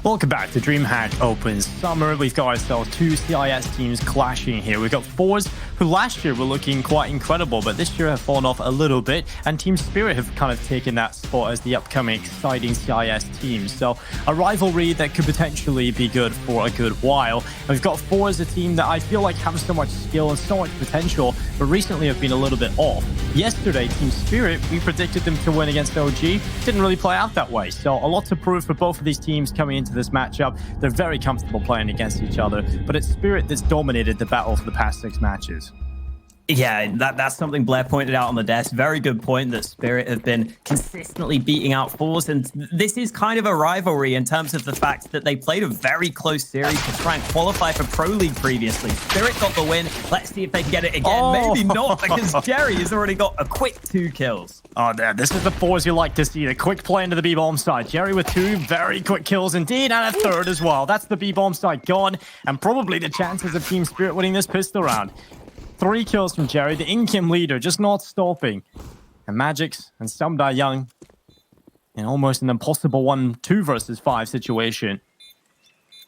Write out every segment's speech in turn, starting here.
Welcome back to DreamHack Open Summer. We've got ourselves two CIS teams clashing here. We've got ForZe, who last year were looking quite incredible, but this year have fallen off a little bit, and Team Spirit have kind of taken that spot as the upcoming exciting CIS team. So a rivalry that could potentially be good for a good while. And we've got ForZe, a team that I feel like have so much skill and so much potential, but recently have been a little bit off. Yesterday, Team Spirit, we predicted them to win against OG. Didn't really play out that way. So a lot to prove for both of these teams coming into this matchup. They're very comfortable playing against each other, but it's Spirit that's dominated the battle for the past 6 matches. Yeah, that's something Blair pointed out on the desk. Very good point that Spirit have been consistently beating out ForZe, and this is kind of a rivalry in terms of the fact that they played a very close series to try and qualify for Pro League previously. Spirit got the win. Let's see if they can get it again. Oh. Maybe not, because Jerry has already got a quick 2 kills. Oh, there. This is the ForZe you like to see. The quick play into the B-bomb side. Jerry with 2 very quick kills indeed, and a 3rd as well. That's the B-bomb side gone, and probably the chances of Team Spirit winning this pistol round. 3 kills from Jerry, the in-game leader, just not stopping. And Magix and Sumda Young in almost an impossible 1-2 versus 5 situation.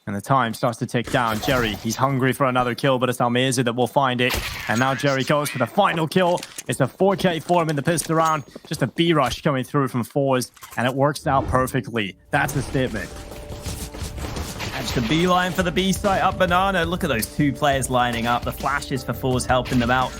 And the time starts to tick down. Jerry, he's hungry for another kill, but it's Almeza that will find it. And now Jerry goes for the final kill. It's a 4K for him in the pistol round. Just a B-rush coming through from ForZe, and it works out perfectly. That's a statement. The beeline for the B site up banana. Look at those 2 players lining up. The flashes for ForZe helping them out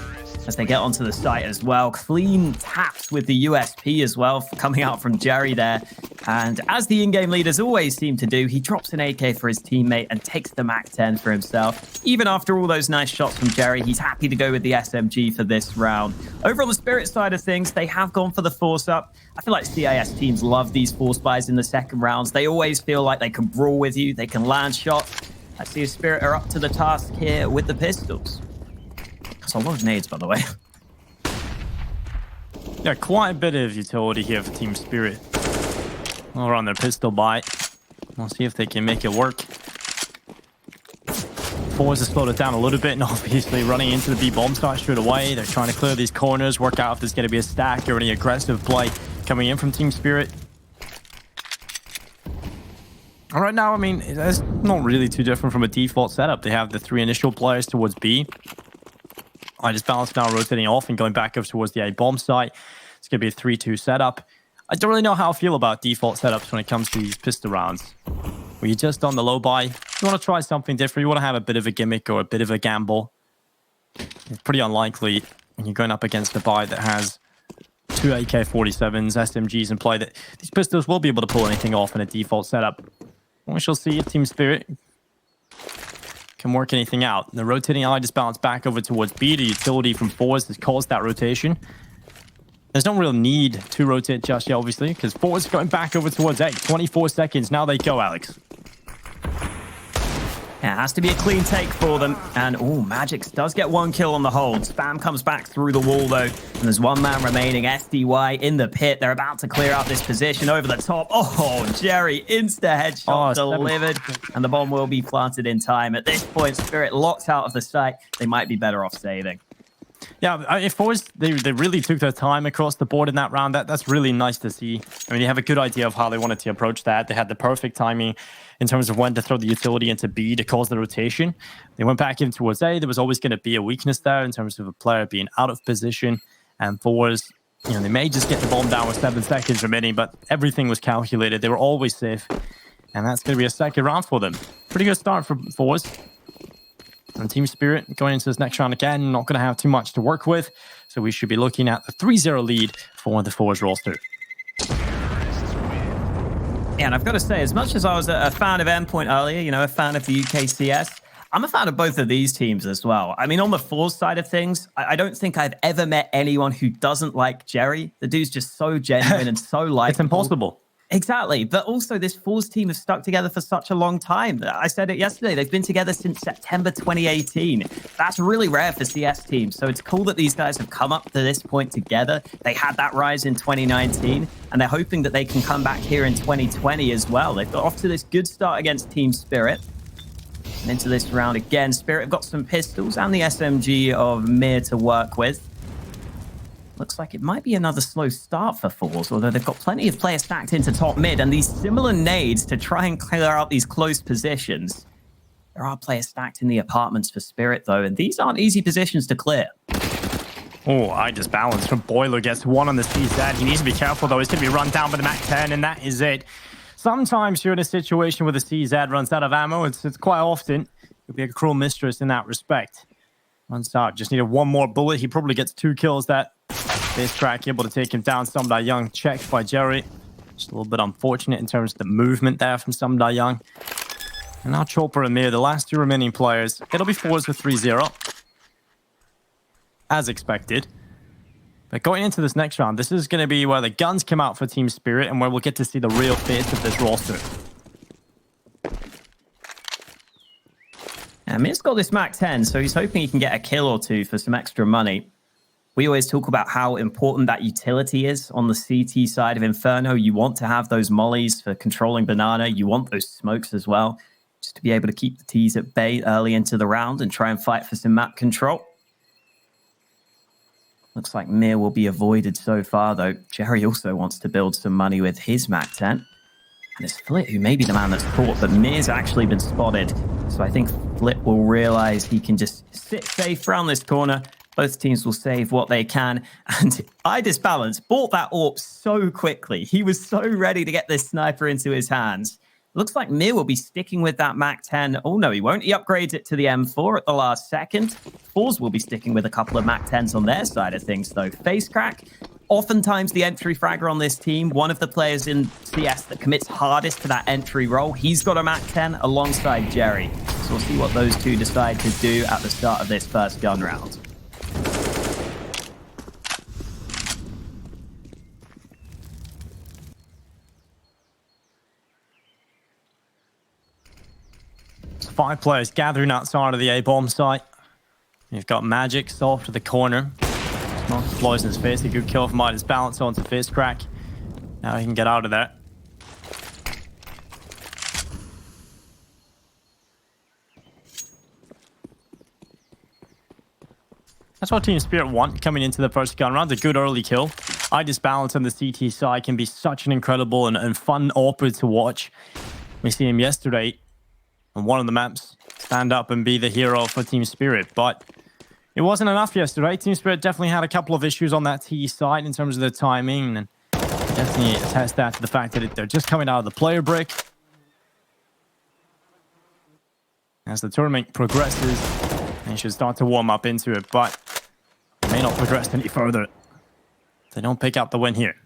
as they get onto the site as well. Clean taps with the USP as well coming out from Jerry there. And as the in-game leaders always seem to do, he drops an AK for his teammate and takes the MAC-10 for himself. Even after all those nice shots from Jerry, he's happy to go with the SMG for this round. Over on the Spirit side of things, they have gone for the force up. I feel like CIS teams love these force buys in the second rounds. They always feel like they can brawl with you, they can land shots. I see a Spirit are up to the task here with the pistols. That's a lot of nades, by the way. Yeah, quite a bit of utility here for Team Spirit. All around their pistol buy. We'll see if they can make it work. ForZe has slowed it down a little bit, and obviously running into the B-bomb site straight away. They're trying to clear these corners, work out if there's going to be a stack or any aggressive play coming in from Team Spirit. And right now, I mean, it's not really too different from a default setup. They have the 3 initial players towards B. I just balance now rotating off and going back up towards the A-bomb site. It's going to be a 3-2 setup. I don't really know how I feel about default setups when it comes to these pistol rounds. Where you're just on the low buy. You want to try something different. You want to have a bit of a gimmick or a bit of a gamble. It's pretty unlikely when you're going up against a buy that has 2 AK-47s, SMGs in play that these pistols will be able to pull anything off in a default setup. We shall see if Team Spirit can work anything out. The rotating ally just bounced back over towards B. The utility from ForZe has caused that rotation. There's no real need to rotate just yet, obviously, because ForZe going back over towards A. 24 seconds. Now they go, Alex. Yeah, it has to be a clean take for them. And, oh, Magix does get 1 kill on the hold. Spam comes back through the wall, though. And there's 1 man remaining. SDY in the pit. They're about to clear out this position over the top. Oh, Jerry, insta-headshot delivered. And the bomb will be planted in time. At this point, Spirit locked out of the site. They might be better off saving. Yeah, if ForZe, they really took their time across the board in that round. That's really nice to see. I mean, you have a good idea of how they wanted to approach that. They had the perfect timing in terms of when to throw the utility into B to cause the rotation. They went back in towards A. There was always going to be a weakness there in terms of a player being out of position. And ForZe, you know, they may just get the bomb down with 7 seconds remaining, but everything was calculated. They were always safe. And that's going to be a second round for them. Pretty good start for ForZe. And Team Spirit going into this next round again, not going to have too much to work with. So we should be looking at the 3-0 lead for the ForZe roster. Yeah, and I've got to say, as much as I was a fan of Endpoint earlier, you know, a fan of the UKCS, I'm a fan of both of these teams as well. I mean, on the ForZe side of things, I don't think I've ever met anyone who doesn't like Jerry. The dude's just so genuine and so likable. It's impossible. Exactly. But also, this ForZe team has stuck together for such a long time. I said it yesterday. They've been together since September 2018. That's really rare for CS teams. So it's cool that these guys have come up to this point together. They had that rise in 2019, and they're hoping that they can come back here in 2020 as well. They've got off to this good start against Team Spirit. And into this round again, Spirit have got some pistols and the SMG of Mir to work with. Looks like it might be another slow start for ForZe, although they've got plenty of players stacked into top mid, and these similar nades to try and clear out these close positions. There are players stacked in the apartments for Spirit, though, and these aren't easy positions to clear. Oh, I just balanced from Boiler. Gets one on the CZ. He needs to be careful, though. He's going to be run down by the MAC-10, and that is it. Sometimes you're in a situation where the CZ runs out of ammo. It's quite often. You'll be a cruel mistress in that respect. Runs out. Just needed one more bullet. He probably gets 2 kills. That FaceCrack able to take him down. Somda Young checked by Jerry. Just a little bit unfortunate in terms of the movement there from Somda Young. And now Chopper and Mir, the last 2 remaining players. It'll be ForZe with 3-0. As expected. But going into this next round, this is going to be where the guns come out for Team Spirit and where we'll get to see the real face of this roster. And Mir's got this MAC-10, so he's hoping he can get a kill or 2 for some extra money. We always talk about how important that utility is on the CT side of Inferno. You want to have those mollies for controlling Banana. You want those smokes as well, just to be able to keep the T's at bay early into the round and try and fight for some map control. Looks like Mir will be avoided so far, though. Jerry also wants to build some money with his MAC-10. And it's Flit who may be the man that's caught, but Mir's actually been spotted. So I think Flit will realize he can just sit safe around this corner. Both teams will save what they can. And I Disbalance bought that AWP so quickly. He was so ready to get this sniper into his hands. Looks like Mir will be sticking with that MAC-10. Oh, no, he won't. He upgrades it to the M4 at the last second. ForZe will be sticking with a couple of MAC-10s on their side of things, though. FaceCrack, oftentimes the entry fragger on this team, one of the players in CS that commits hardest to that entry role. He's got a MAC-10 alongside Jerry. So we'll see what those two decide to do at the start of this first gun round. Five players gathering outside of the A-bomb site. You've got Magic soft to the corner. Smoke deploys in his face. A good kill from Disbalance onto FaceCrack. Now he can get out of there. That's what Team Spirit want coming into the first gun round. A good early kill. Disbalance on the CT side can be such an incredible and fun AWP to watch. We see him yesterday on one of the maps stand up and be the hero for Team Spirit, but it wasn't enough yesterday. Team Spirit definitely had a couple of issues on that T side in terms of the timing, and definitely attest that to the fact that they're just coming out of the player break. As the tournament progresses, they should start to warm up into it, but it may not progress any further if they don't pick up the win here.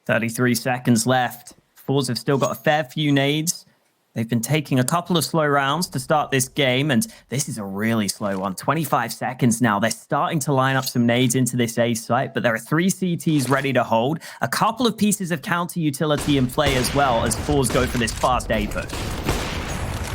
33 seconds left. ForZe have still got a fair few nades. They've been taking a couple of slow rounds to start this game, and this is a really slow one. 25 seconds now. They're starting to line up some nades into this A site, but there are 3 CTs ready to hold. A couple of pieces of counter utility in play as well as ForZe go for this fast A push.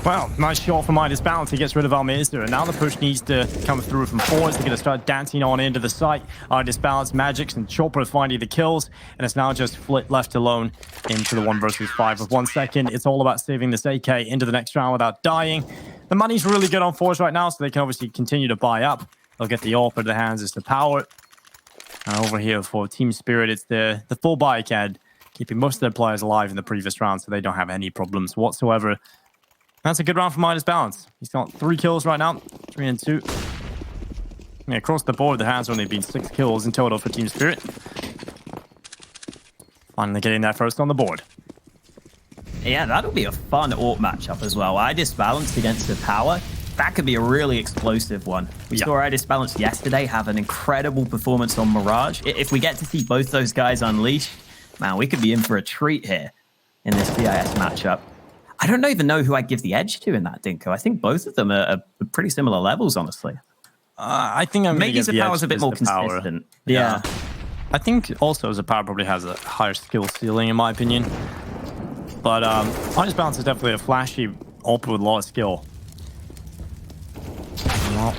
Well, nice shot from Disbalance. He gets rid of Almeister, and now the push needs to come through from ForZe. They're going to start dancing on into the site. Disbalance, Magics, and Chopper finding the kills, and it's now just Flit left alone into the 1 versus 5 with 1 second. It's all about saving this AK into the next round without dying. The money's really good on ForZe right now, so they can obviously continue to buy up. They'll get the AWP at the hands as the power. And over here for Team Spirit, it's the full buy CAD, keeping most of their players alive in the previous round, so they don't have any problems whatsoever. That's a good round for Disbalance. He's got 3 kills right now, 3 and 2. Yeah, across the board, there has only been 6 kills in total for Team Spirit. Finally getting that first on the board. Yeah, that'll be a fun AWP matchup as well. Disbalance against the power. That could be a really explosive one. We saw Disbalance yesterday have an incredible performance on Mirage. If we get to see both those guys unleash, man, we could be in for a treat here in this CIS matchup. I don't even know who I'd give the edge to in that, Dinko. I think both of them are pretty similar levels, honestly. I think I'm maybe Zapower's a bit more consistent. Yeah. I think also Zapower probably has a higher skill ceiling, in my opinion. But Disbalance is definitely a flashy AWP with a lot of skill. Well,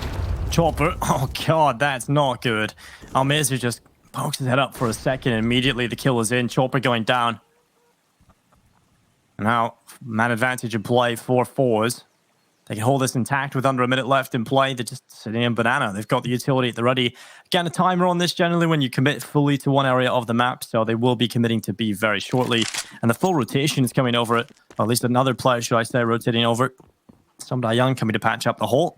Chopper. Oh, God, that's not good. Almeister just pokes his head up for a second, and immediately the kill is in. Chopper going down. Now, man advantage in play for ForZe. They can hold this intact with under a minute left in play. They're just sitting in banana. They've got the utility at the ready. Again, a timer on this generally when you commit fully to one area of the map, so they will be committing to B very shortly. And the full rotation is coming over it. Or at least another player, should I say, rotating over it. Somebody young coming to patch up the hole.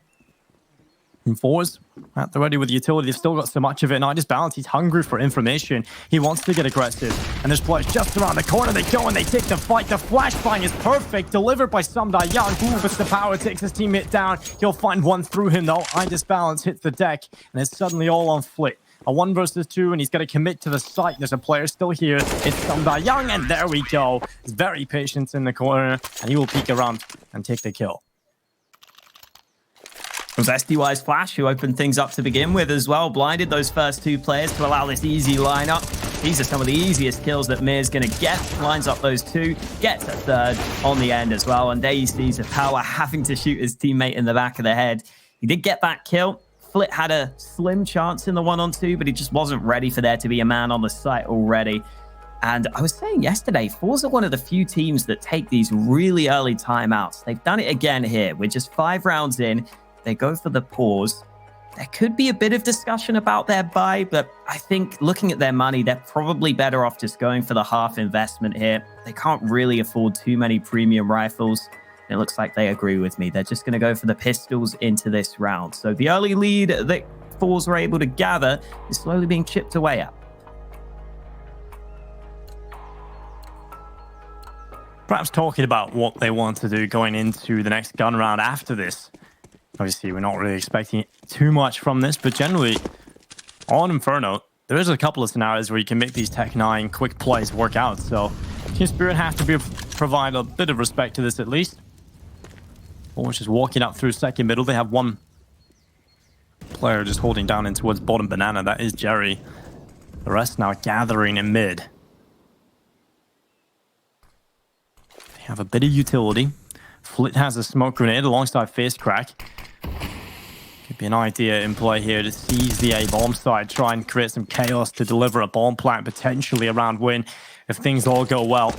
And ForZe at the ready with the utility. They've still got so much of it. And I just balance. He's hungry for information. He wants to get aggressive. And there's players just around the corner. They go and they take the fight. The flashbang is perfect. Delivered by Somda Young. Puts the power, takes his teammate down. He'll find one through him though. I just balance hits the deck. And it's suddenly all on Flit. A 1 versus 2, and he's going to commit to the site. There's a player still here. It's Somda Young, and there we go. He's very patient in the corner, and he will peek around and take the kill. It was SDY's Flash who opened things up to begin with as well. Blinded those first 2 players to allow this easy lineup. These are some of the easiest kills that Mir's going to get. Lines up those 2, gets a 3rd on the end as well. And there he sees a power having to shoot his teammate in the back of the head. He did get that kill. Flit had a slim chance in the 1-on-2, but he just wasn't ready for there to be a man on the site already. And I was saying yesterday, ForZe are one of the few teams that take these really early timeouts. They've done it again here. We're just 5 rounds in. They go for the pause. There could be a bit of discussion about their buy, but I think looking at their money, they're probably better off just going for the half investment here. They can't really afford too many premium rifles. It looks like they agree with me. They're just going to go for the pistols into this round. So the early lead that ForZe were able to gather is slowly being chipped away at. Perhaps talking about what they want to do going into the next gun round after this. Obviously, we're not really expecting too much from this, but generally, on Inferno, there is a couple of scenarios where you can make these Tech 9 quick plays work out. So Team Spirit have to provide a bit of respect to this at least. ForZe just walking up through second middle. They have one player just holding down in towards bottom banana. That is Jerry. The rest now gathering in mid. They have a bit of utility. Flit has a smoke grenade alongside Face Crack. Could be an idea in play here to seize the A-bomb side, try and create some chaos to deliver a bomb plant potentially around win if things all go well.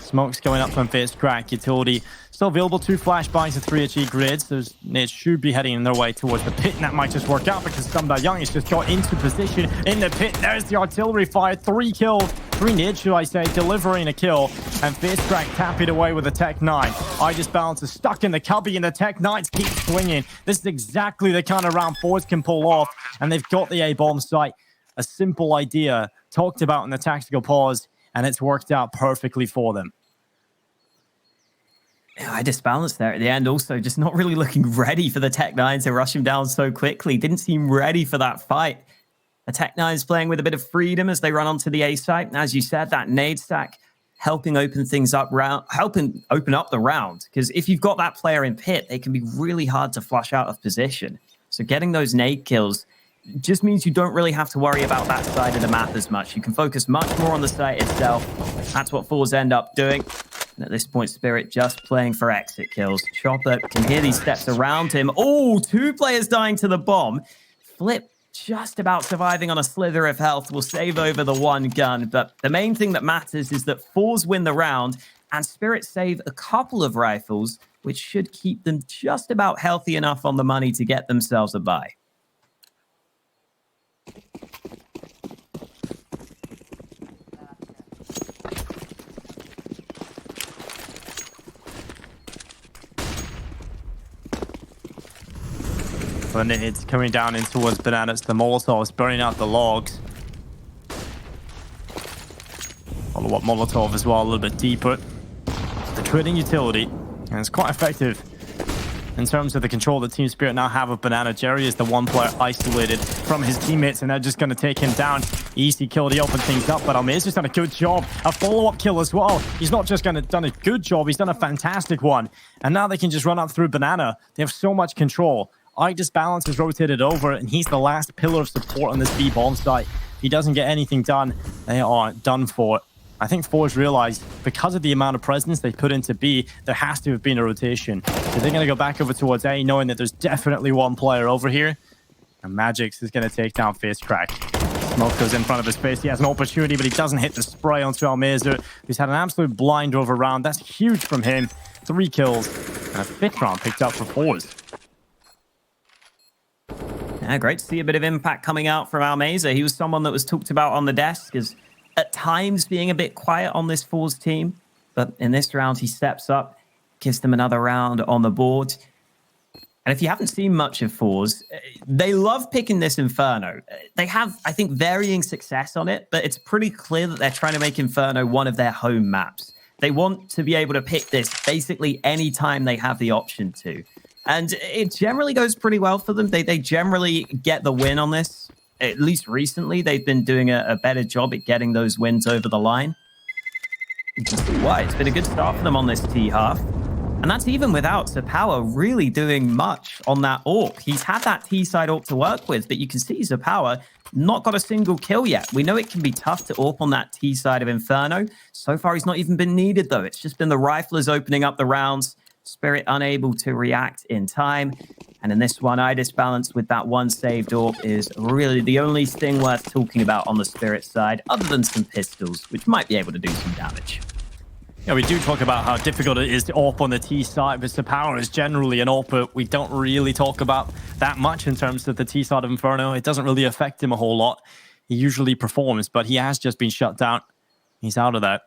Smoke's going up from Face Crack. Utility still available. 2 flashbangs and 3 HE grids. Those nades should be heading in their way towards the pit, and that might just work out because Somda Young has just got into position in the pit. There's the artillery fire. 3 kills. 3 nades, should I say, delivering a kill. And Face Crack tapping away with a Tech 9. I just balance is stuck in the cubby, and the Tech 9s keep swinging. This is exactly the kind of round ForZe can pull off, and they've got the A-bomb site. A simple idea talked about in the tactical pause, and it's worked out perfectly for them. Yeah, I disbalanced there at the end. Also, just not really looking ready for the Tech 9 to rush him down so quickly. Didn't seem ready for that fight. The Tech 9 is playing with a bit of freedom as they run onto the A site. As you said, that nade stack helping open things up, helping open up the round. Because if you've got that player in pit, they can be really hard to flush out of position. So getting those nade kills just means you don't really have to worry about that side of the map as much. You can focus much more on the site itself. That's what ForZe end up doing. And at this point, Spirit just playing for exit kills. Chopper can hear these steps around him. Oh, 2 players dying to the bomb. Flip just about surviving on a slither of health will save over the 1 gun. But the main thing that matters is that ForZe win the round and Spirit save a couple of rifles, which should keep them just about healthy enough on the money to get themselves a buy. And it's coming down in towards bananas. The Molotov's burning out the logs. Follow up Molotov as well, a little bit deeper. The trading utility, and it's quite effective in terms of the control that Team Spirit now have of banana. Jerry is the 1 player isolated from his teammates, and they're just going to take him down. Easy kill to open things up, but Almir's just done a good job. A follow-up kill as well. He's not just done a good job, he's done a fantastic one. And now they can just run up through banana. They have so much control. I just balance is rotated over, and he's the last pillar of support on this B bomb site. If he doesn't get anything done, they are done for. I think ForZe realized because of the amount of presence they put into B, there has to have been a rotation. So they're going to go back over towards A, knowing that there's definitely 1 player over here. And Magix is going to take down Face Crack. Smoke goes in front of his face. He has an opportunity, but he doesn't hit the spray onto Almirza, who's had an absolute blind over round. That's huge from him. 3 kills. And a 5th round picked up for ForZe. Yeah, great to see a bit of impact coming out from Almeza. He was someone that was talked about on the desk as at times being a bit quiet on this ForZe team. But in this round, he steps up, gives them another round on the board. And if you haven't seen much of ForZe, they love picking this Inferno. They have, I think, varying success on it, but it's pretty clear that they're trying to make Inferno one of their home maps. They want to be able to pick this basically any time they have the option to. And it generally goes pretty well for them. They generally get the win on this. At least recently, they've been doing a better job at getting those wins over the line. You can see why. It's been a good start for them on this T half. And that's even without Zapower really doing much on that AWP. He's had that T-side AWP to work with, but you can see Zapower not got a single kill yet. We know it can be tough to AWP on that T-side of Inferno. So far, he's not even been needed, though. It's just been the riflers opening up the rounds. Spirit unable to react in time. And in this one, iDisbalance with that one saved AWP is really the only thing worth talking about on the Spirit side, other than some pistols, which might be able to do some damage. Yeah, we do talk about how difficult it is to AWP on the T side, but Zapower is generally an AWP, but we don't really talk about that much in terms of the T side of Inferno. It doesn't really affect him a whole lot. He usually performs, but he has just been shut down. He's out of that.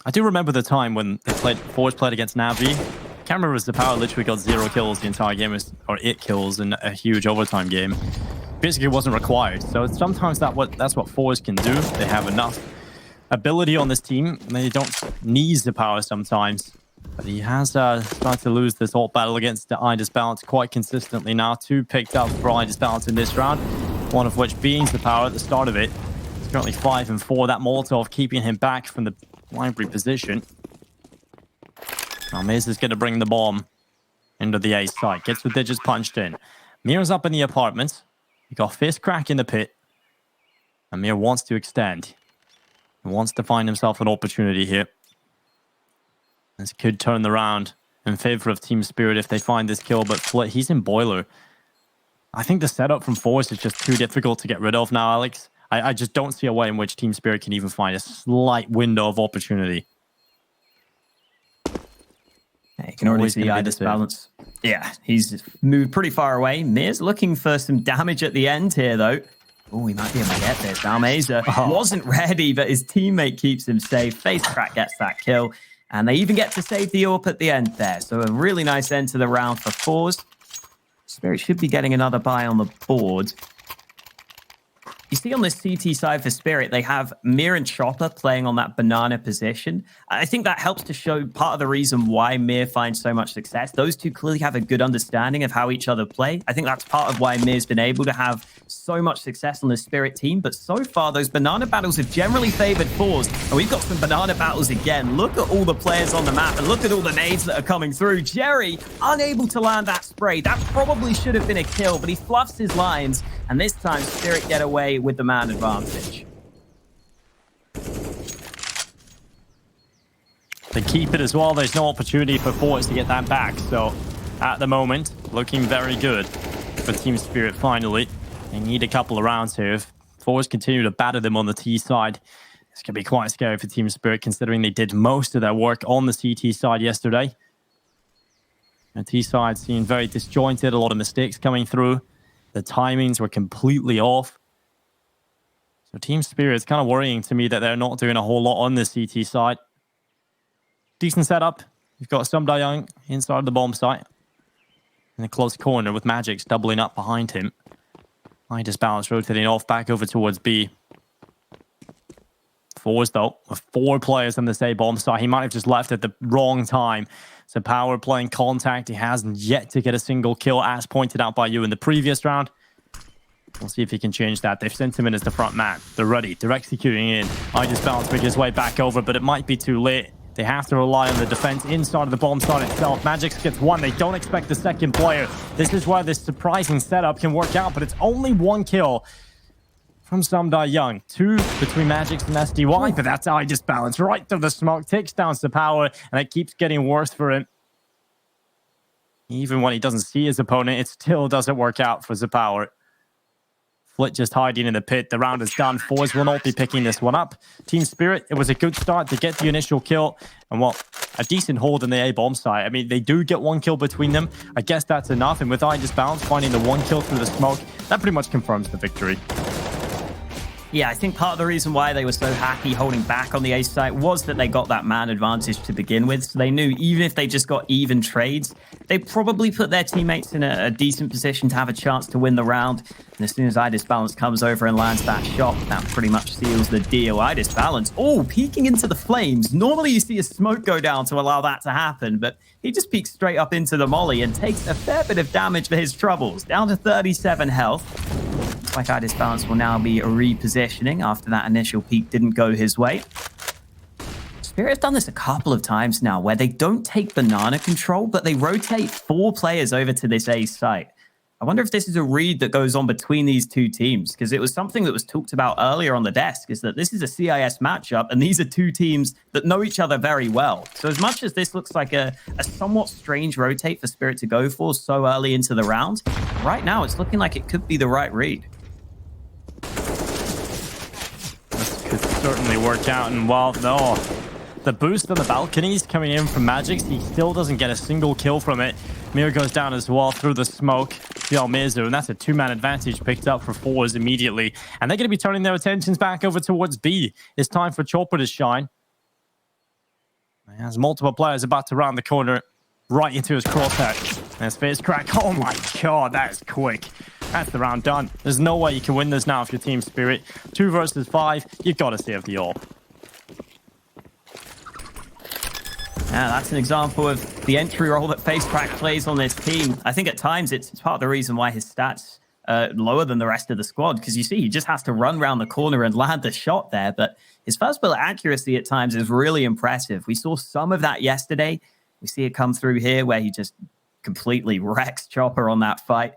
I do remember the time when ForZe played against Navi. I can't remember if Zapower literally got 0 kills the entire game, or 8 kills in a huge overtime game. Basically, it wasn't required. So sometimes that's what ForZe can do. They have enough ability on this team. They don't need Zapower sometimes. But he has started to lose this AWP battle against the iDisbalance quite consistently now. 2 picked up for iDisbalance in this round, one of which being Zapower at the start of it. It's currently 5 and 4. That Molotov keeping him back from the library position. Now Miz is going to bring the bomb into the A site. Gets the digits punched in. Mir's up in the apartment. He got fist crack in the pit. And Mir wants to extend. He wants to find himself an opportunity here. This could turn the round in favor of Team Spirit if they find this kill, but he's in Boiler. I think the setup from ForZe is just too difficult to get rid of now, Alex. I just don't see a way in which Team Spirit can even find a slight window of opportunity. You can already see iDisbalance. Yeah, he's moved pretty far away. Mir's looking for some damage at the end here, though. Oh, he might be able to get this. Almeza wasn't ready, but his teammate keeps him safe. Face crack gets that kill. And they even get to save the AWP at the end there. So a really nice end to the round for ForZe. Spirit should be getting another buy on the board. You see on this CT side for Spirit, they have Mir and Chopper playing on that banana position. I think that helps to show part of the reason why Mir finds so much success. Those two clearly have a good understanding of how each other play. I think that's part of why Mir's been able to have so much success on the Spirit team. But so far, those banana battles have generally favored ForZe. And we've got some banana battles again. Look at all the players on the map and look at all the nades that are coming through. Jerry, unable to land that spray. That probably should have been a kill, but he fluffs his lines. And this time, Spirit get away with the man advantage. They keep it as well. There's no opportunity for ForZe to get that back. So, at the moment, looking very good for Team Spirit finally. They need a couple of rounds here. If ForZe continue to batter them on the T side, it's going to be quite scary for Team Spirit, considering they did most of their work on the CT side yesterday. The T side seemed very disjointed, a lot of mistakes coming through. The timings were completely off. So Team Spirit is kind of worrying to me that they're not doing a whole lot on the CT side. Decent setup. You've got Sumda Young inside the bomb site. In a close corner with Magix doubling up behind him. iDisbalance rotating off back over towards B. ForZe, though, with 4 players on this A bomb site. He might have just left at the wrong time. Zapower playing contact. He hasn't yet to get a single kill, as pointed out by you in the previous round. We'll see if he can change that. They've sent him in as the front man. They're ready. They're executing in. iDisbalance make his way back over, but it might be too late. They have to rely on the defense inside of the bomb site itself. Magix gets 1. They don't expect the second player. This is where this surprising setup can work out, but it's only 1 kill from Sumda Young. 2 between Magix and SDY, but that's iDisbalance right through the smoke. Takes down Zapower, and it keeps getting worse for him. Even when he doesn't see his opponent, it still doesn't work out for Zapower. Flit just hiding in the pit. The round is done. ForZe will not be picking this one up. Team Spirit, it was a good start to get the initial kill. And what? A decent hold in the A bomb site. I mean, they do get one kill between them. I guess that's enough. And with Just Balance finding the one kill through the smoke, that pretty much confirms the victory. Yeah, I think part of the reason why they were so happy holding back on the A site was that they got that man advantage to begin with. So they knew even if they just got even trades, they probably put their teammates in a decent position to have a chance to win the round. And as soon as Balance comes over and lands that shot, that pretty much seals the deal. Balance, oh, peeking into the flames. Normally you see a smoke go down to allow that to happen, but he just peeks straight up into the molly and takes a fair bit of damage for his troubles. Down to 37 health. Looks like Balance will now be repositioning after that initial peak didn't go his way. Spirit have done this a couple of times now where they don't take banana control, but they rotate 4 players over to this A site. I wonder if this is a read that goes on between these two teams, because it was something that was talked about earlier on the desk, is that this is a CIS matchup, and these are two teams that know each other very well. So as much as this looks like a somewhat strange rotate for Spirit to go for so early into the round, right now it's looking like it could be the right read. This could certainly work out, and while the boost on the balconies coming in from Magix, he still doesn't get a single kill from it. Mir goes down as well through the smoke. The Almizu, and that's a 2-man advantage picked up for ForZe immediately. And they're going to be turning their attentions back over towards B. It's time for Chopper to shine. He has multiple players about to round the corner right into his crosshair. There's face crack. Oh my god, that is quick. That's the round done. There's no way you can win this now if you're Team Spirit. 2 versus 5, you've got to save the AWP. Yeah, that's an example of the entry role that FaceCrack plays on this team. I think at times it's part of the reason why his stats are lower than the rest of the squad, because you see he just has to run around the corner and land the shot there, but his first bullet accuracy at times is really impressive. We saw some of that yesterday. We see it come through here where he just completely wrecks Chopper on that fight.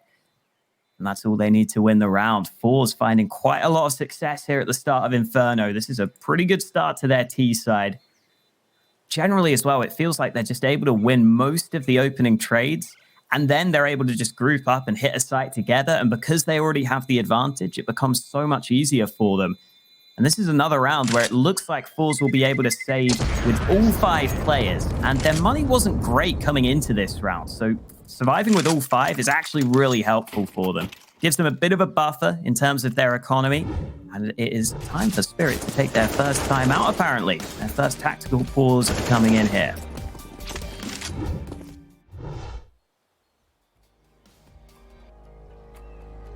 And that's all they need to win the round. ForZe finding quite a lot of success here at the start of Inferno. This is a pretty good start to their T side. Generally as well, it feels like they're just able to win most of the opening trades, and then they're able to just group up and hit a site together. And because they already have the advantage, it becomes so much easier for them. And this is another round where it looks like ForZe will be able to save with all 5 players. And their money wasn't great coming into this round, so surviving with all 5 is actually really helpful for them. Gives them a bit of a buffer in terms of their economy. And it is time for Spirit to take their first time out, apparently. Their first tactical pause coming in here.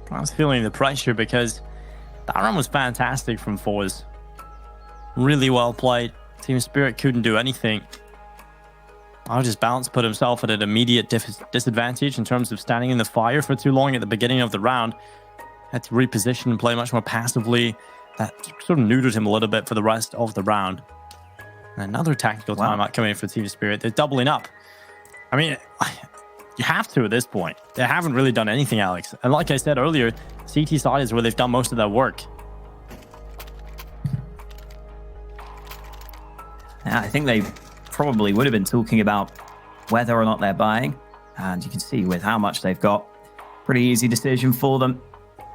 I was feeling the pressure because that run was fantastic from ForZe. Really well played. Team Spirit couldn't do anything. Just Balance put himself at an immediate disadvantage in terms of standing in the fire for too long at the beginning of the round. Had to reposition and play much more passively. That sort of neutered him a little bit for the rest of the round. And another tactical timeout coming in for Team Spirit. They're doubling up. I mean, you have to at this point. They haven't really done anything, Alex. And like I said earlier, CT side is where they've done most of their work. Yeah, I think they probably would have been talking about whether or not they're buying. And you can see with how much they've got, pretty easy decision for them.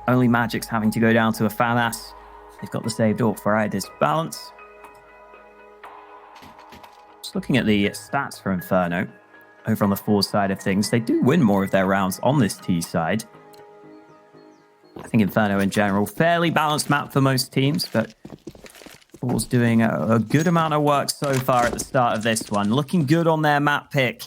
Only Magic's having to go down to a Falas. They've got the saved AWP for Balance. Just looking at the stats for Inferno, over on the ForZe side of things, they do win more of their rounds on this T side. I think Inferno in general, fairly balanced map for most teams, but ForZe doing a good amount of work so far at the start of this one. Looking good on their map pick.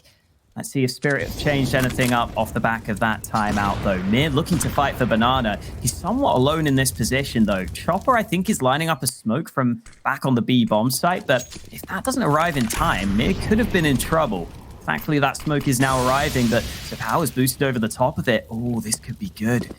Let's see if Spirit have changed anything up off the back of that timeout, though. Mir looking to fight for Banana. He's somewhat alone in this position, though. Chopper, I think, is lining up a smoke from back on the B bomb site, but if that doesn't arrive in time, Mir could have been in trouble. Thankfully, that smoke is now arriving, but the power's boosted over the top of it. Oh, this could be good.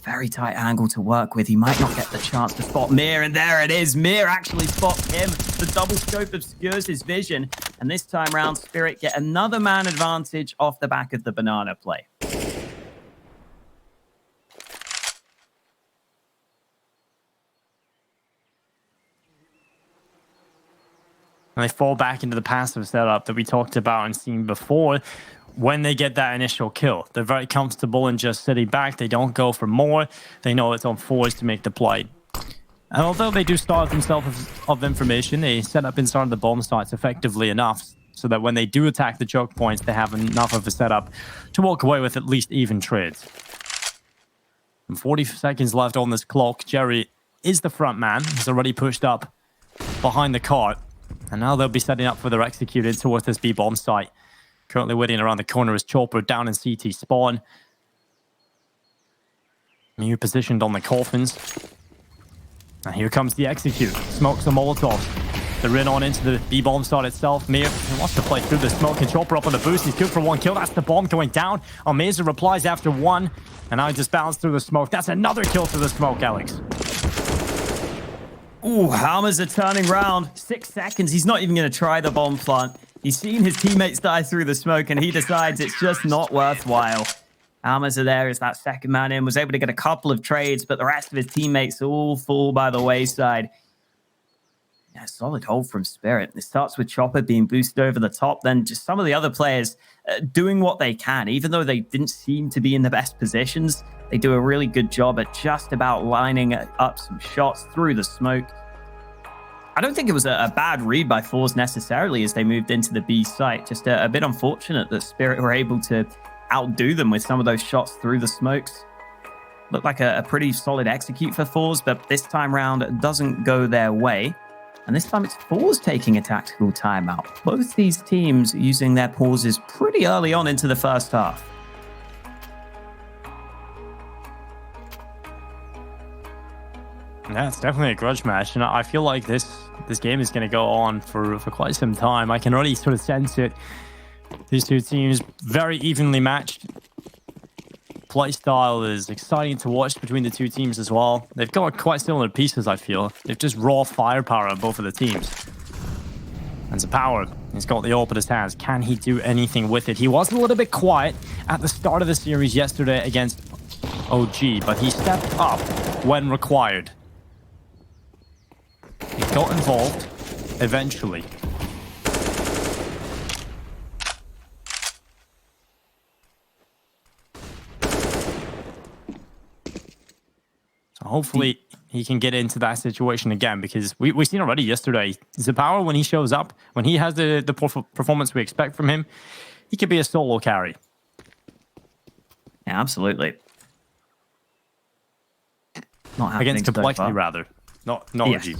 Very tight angle to work with. He might not get the chance to spot Mir, and there it is. Mir actually spots him. The double scope obscures his vision, and this time round, Spirit get another man advantage off the back of the banana play. And they fall back into the passive setup that we talked about and seen before. when they get that initial kill. They're very comfortable in just sitting back. They don't go for more. They know it's on ForZe to make the play. And although they do starve themselves of information, they set up inside the bomb sites effectively enough so that when they do attack the choke points, they have enough of a setup to walk away with at least even trades. And 40 seconds left on this clock. Jerry is the front man. He's already pushed up behind the cart. And now they'll be setting up for their executed towards this B bomb site. Currently waiting around the corner is Chopper down in CT spawn. Mew positioned on the coffins. And here comes the execute. Smokes the Molotovs. They're in on into the B-bomb site itself. Mir wants to play through the smoke and Chopper up on the boost. He's good for one kill. That's the bomb going down. Almeza replies after one. And now he just bounced through the smoke. That's another kill through the smoke, Alex. Ooh, Almeza turning round. 6 seconds. He's not even going to try the bomb plant. He's seen his teammates die through the smoke and he decides it's just not worthwhile. Almeza there is that second man in, was able to get a couple of trades, but the rest of his teammates all fall by the wayside. Yeah, solid hold from Spirit. It starts with Chopper being boosted over the top, then just some of the other players doing what they can. Even though they didn't seem to be in the best positions, they do a really good job at just about lining up some shots through the smoke. I don't think it was a bad read by ForZe necessarily as they moved into the B site. Just a bit unfortunate that Spirit were able to outdo them with some of those shots through the smokes. Looked like a pretty solid execute for ForZe, but this time round it doesn't go their way. And this time it's ForZe taking a tactical timeout. Both these teams using their pauses pretty early on into the first half. Yeah, it's definitely a grudge match, and I feel like this game is going to go on for quite some time. I can already sort of sense it. These two teams very evenly matched. Playstyle is exciting to watch between the two teams as well. They've got quite similar pieces, I feel. They've just raw firepower on both of the teams. And Zapower, he's got the AWP in his hands. Can he do anything with it? He was a little bit quiet at the start of the series yesterday against OG, but he stepped up when required. He got involved eventually. So hopefully he can get into that situation again, because we've seen already yesterday, Zapower, when he shows up, when he has the performance we expect from him, he could be a solo carry. Yeah, absolutely. Not against complexity, rather. Not yes. OG.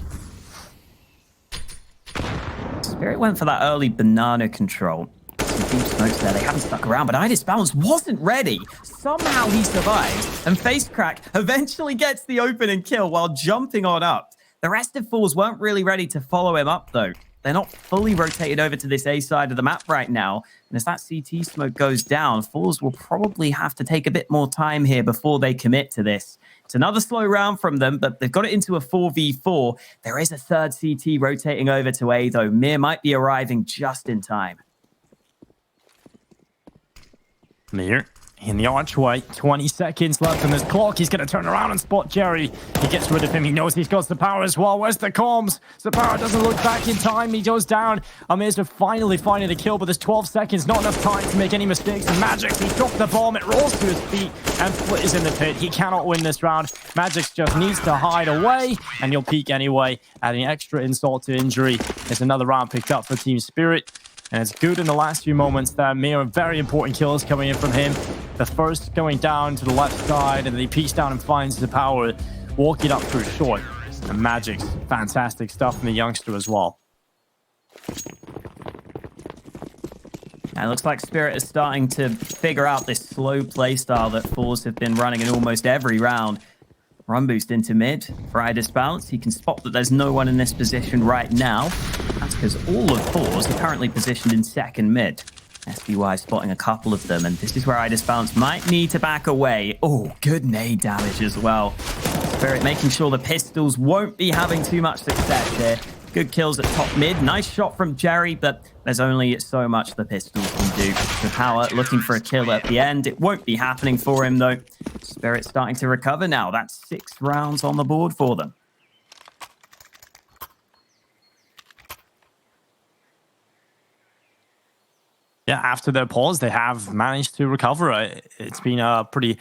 Spirit went for that early banana control. Some deep smokes there. They haven't stuck around, but IDisBalance wasn't ready. Somehow he survives, and FaceCrack eventually gets the opening kill while jumping on up. The rest of ForZe weren't really ready to follow him up, though. They're not fully rotated over to this A side of the map right now. And as that CT smoke goes down, ForZe will probably have to take a bit more time here before they commit to this. It's another slow round from them, but they've got it into a 4v4. There is a third CT rotating over to A, though. Mir might be arriving just in time. Mir in the archway. 20 seconds left on this clock. He's going to turn around and spot Jerry. He gets rid of him. He knows he's got Zapower as well. Where's the comms? Zapower doesn't look back in time. He goes down. Almeza finally finding a kill, but there's 12 seconds. Not enough time to make any mistakes. And Magix, he dropped the bomb. It rolls to his feet and Flit is in the pit. He cannot win this round. Magix just needs to hide away, and he'll peek anyway, adding extra insult to injury. There's another round picked up for Team Spirit. And it's good in the last few moments that Mir, very important kills coming in from him. The first going down to the left side, and then he peeks down and finds Zapower walking up through short. And Magic's fantastic stuff from the youngster as well. And it looks like Spirit is starting to figure out this slow playstyle that ForZe have been running in almost every round. Run boost into mid for IDisBalance. He can spot that there's no one in this position right now. That's because all of ForZe are currently positioned in second mid. SBY spotting a couple of them, and this is where IDisBalance might need to back away. Oh, good nade damage as well. Spirit making sure the pistols won't be having too much success here. Good kills at top mid. Nice shot from Jerry, but there's only so much the pistols can do. Zapower looking for a kill at the end. It won't be happening for him, though. Spirit starting to recover now. That's 6 rounds on the board for them. Yeah, after their pause, they have managed to recover. It's been a pretty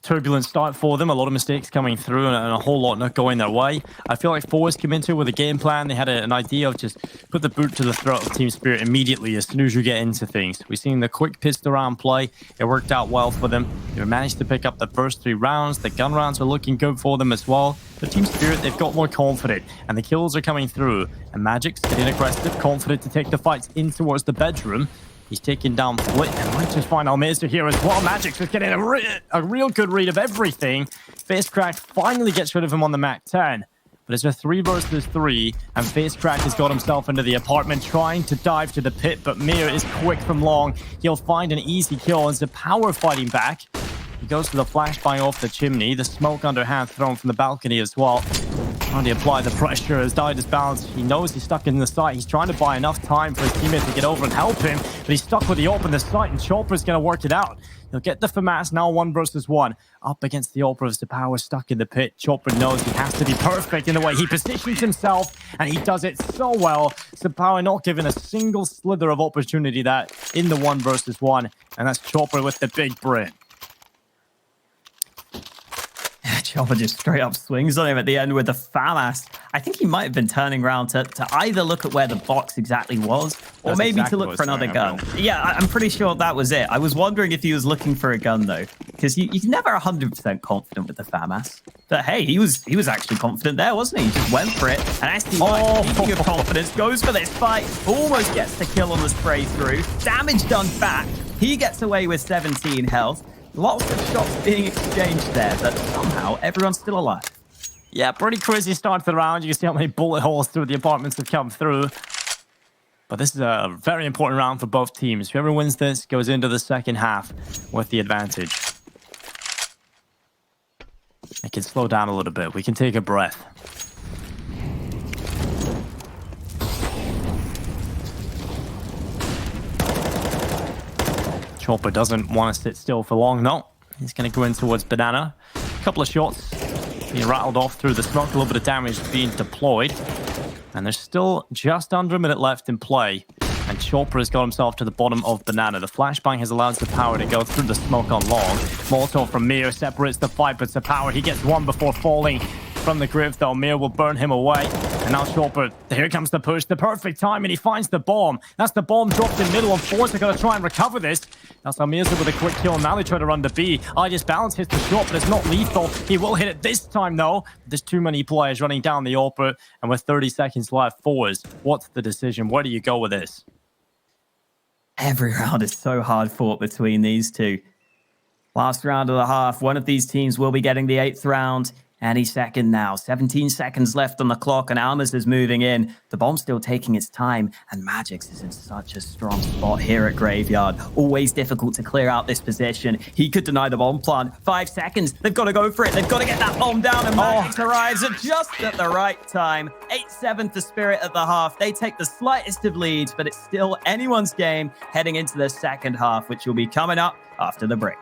turbulent start for them. A lot of mistakes coming through and a whole lot not going their way. I feel like ForZe came into it with a game plan. They had an idea of just put the boot to the throat of Team Spirit immediately as soon as you get into things. We've seen the quick pistol round play. It worked out well for them. They managed to pick up the first 3 rounds. The gun rounds are looking good for them as well. But Team Spirit, they've got more confident, and the kills are coming through. And Magic's getting aggressive, confident to take the fights in towards the bedroom. He's taking down Flit and might just find Almirza here as well. Magic's just getting a real good read of everything. Facecrack finally gets rid of him on the Mac 10. But it's a 3 versus 3, and Facecrack has got himself into the apartment trying to dive to the pit, but Mir is quick from long. He'll find an easy kill as the power fighting back. He goes to the flashbang off the chimney, the smoke underhand thrown from the balcony as well. Trying to apply the pressure as Died is balanced. He knows he's stuck in the site. He's trying to buy enough time for his teammate to get over and help him, but he's stuck with the AWP in the site, and Chopper's going to work it out. He'll get the FAMAS, now 1 versus 1. Up against the AWP as the power stuck in the pit. Chopper knows he has to be perfect in the way he positions himself, and he does it so well. Power not given a single slither of opportunity that in the 1 versus 1, and that's Chopper with the big Brit. Chopper just straight up swings on him at the end with the FAMAS. I think he might have been turning around to either look at where the box exactly was, or That's maybe exactly to look for another gun. Well. Yeah, I'm pretty sure that was it. I was wondering if he was looking for a gun, though, because he's never 100% confident with the FAMAS. But hey, he was actually confident there, wasn't he? He just went for it. And SDY, speaking of confidence, goes for this fight, almost gets the kill on the spray through. Damage done back. He gets away with 17 health. Lots of shots being exchanged there, but somehow everyone's still alive. Yeah, pretty crazy start to the round. You can see how many bullet holes through the apartments have come through. But this is a very important round for both teams. Whoever wins this goes into the second half with the advantage. It can slow down a little bit. We can take a breath. Chopper doesn't want to sit still for long. No, he's going to go in towards Banana. A couple of shots being rattled off through the smoke. A little bit of damage being deployed. And there's still just under a minute left in play. And Chopper has got himself to the bottom of Banana. The flashbang has allowed the power to go through the smoke on long. Molotov from Mir separates the fight, but the power, he gets 1 before falling from the grave, though. Mir will burn him away. And now Chopper, here comes the push. The perfect time, and he finds the bomb. That's the bomb dropped in middle, and ForZe are going to try and recover this. That's Almirza with a quick kill. Now they try to run to B. Just balance hits the shot, but it's not lethal. He will hit it this time, though. There's too many players running down the AWP, and with 30 seconds left, ForZe, what's the decision? Where do you go with this? Every round is so hard fought between these two. Last round of the half, one of these teams will be getting the 8th round. Any second now. 17 seconds left on the clock, and Almas is moving in. The bomb's still taking its time, and Magix is in such a strong spot here at Graveyard. Always difficult to clear out this position. He could deny the bomb plant. 5 seconds. They've got to go for it. They've got to get that bomb down, and Magix arrives at just at the right time. 8-7 for Spirit at the half. They take the slightest of leads, but it's still anyone's game heading into the second half, which will be coming up after the break.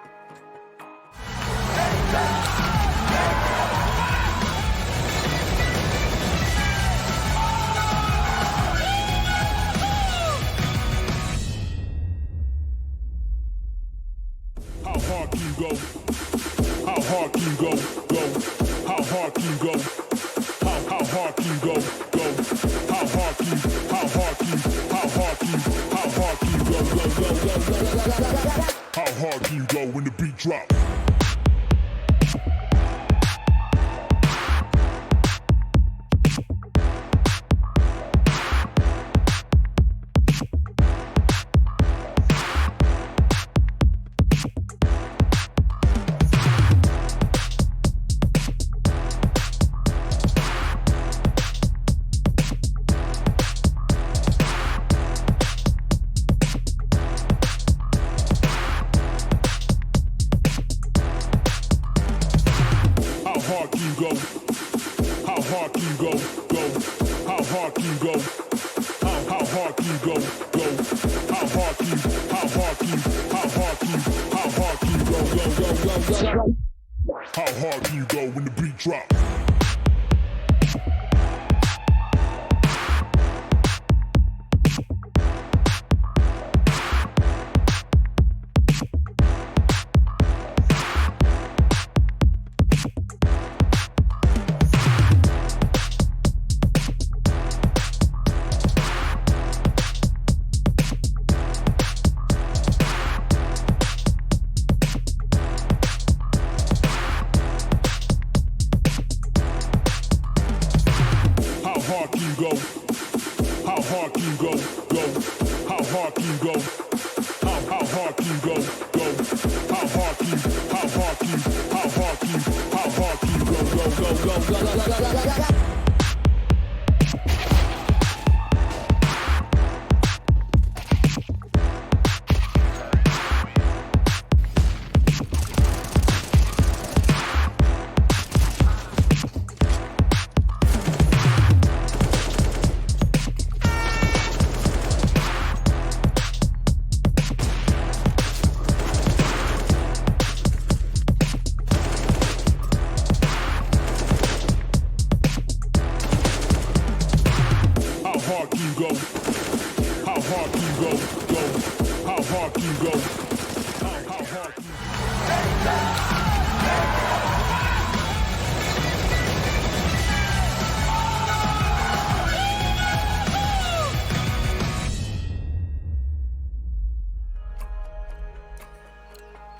How hard can you go? How hard can you go? How hard can you go? How hard can you go? How hard can you? How hard can you? How hard can you? How hard can you go? How hard can you go when the beat drop? How hard can you go? How hard can you go? How hard can you go? How hard can you go? How hard can you? How hard can you? How hard can you? How hard can you go? How hard can you go when the beat drop? hard can you go? How hard can you go? How hard can you go? How hard can you go?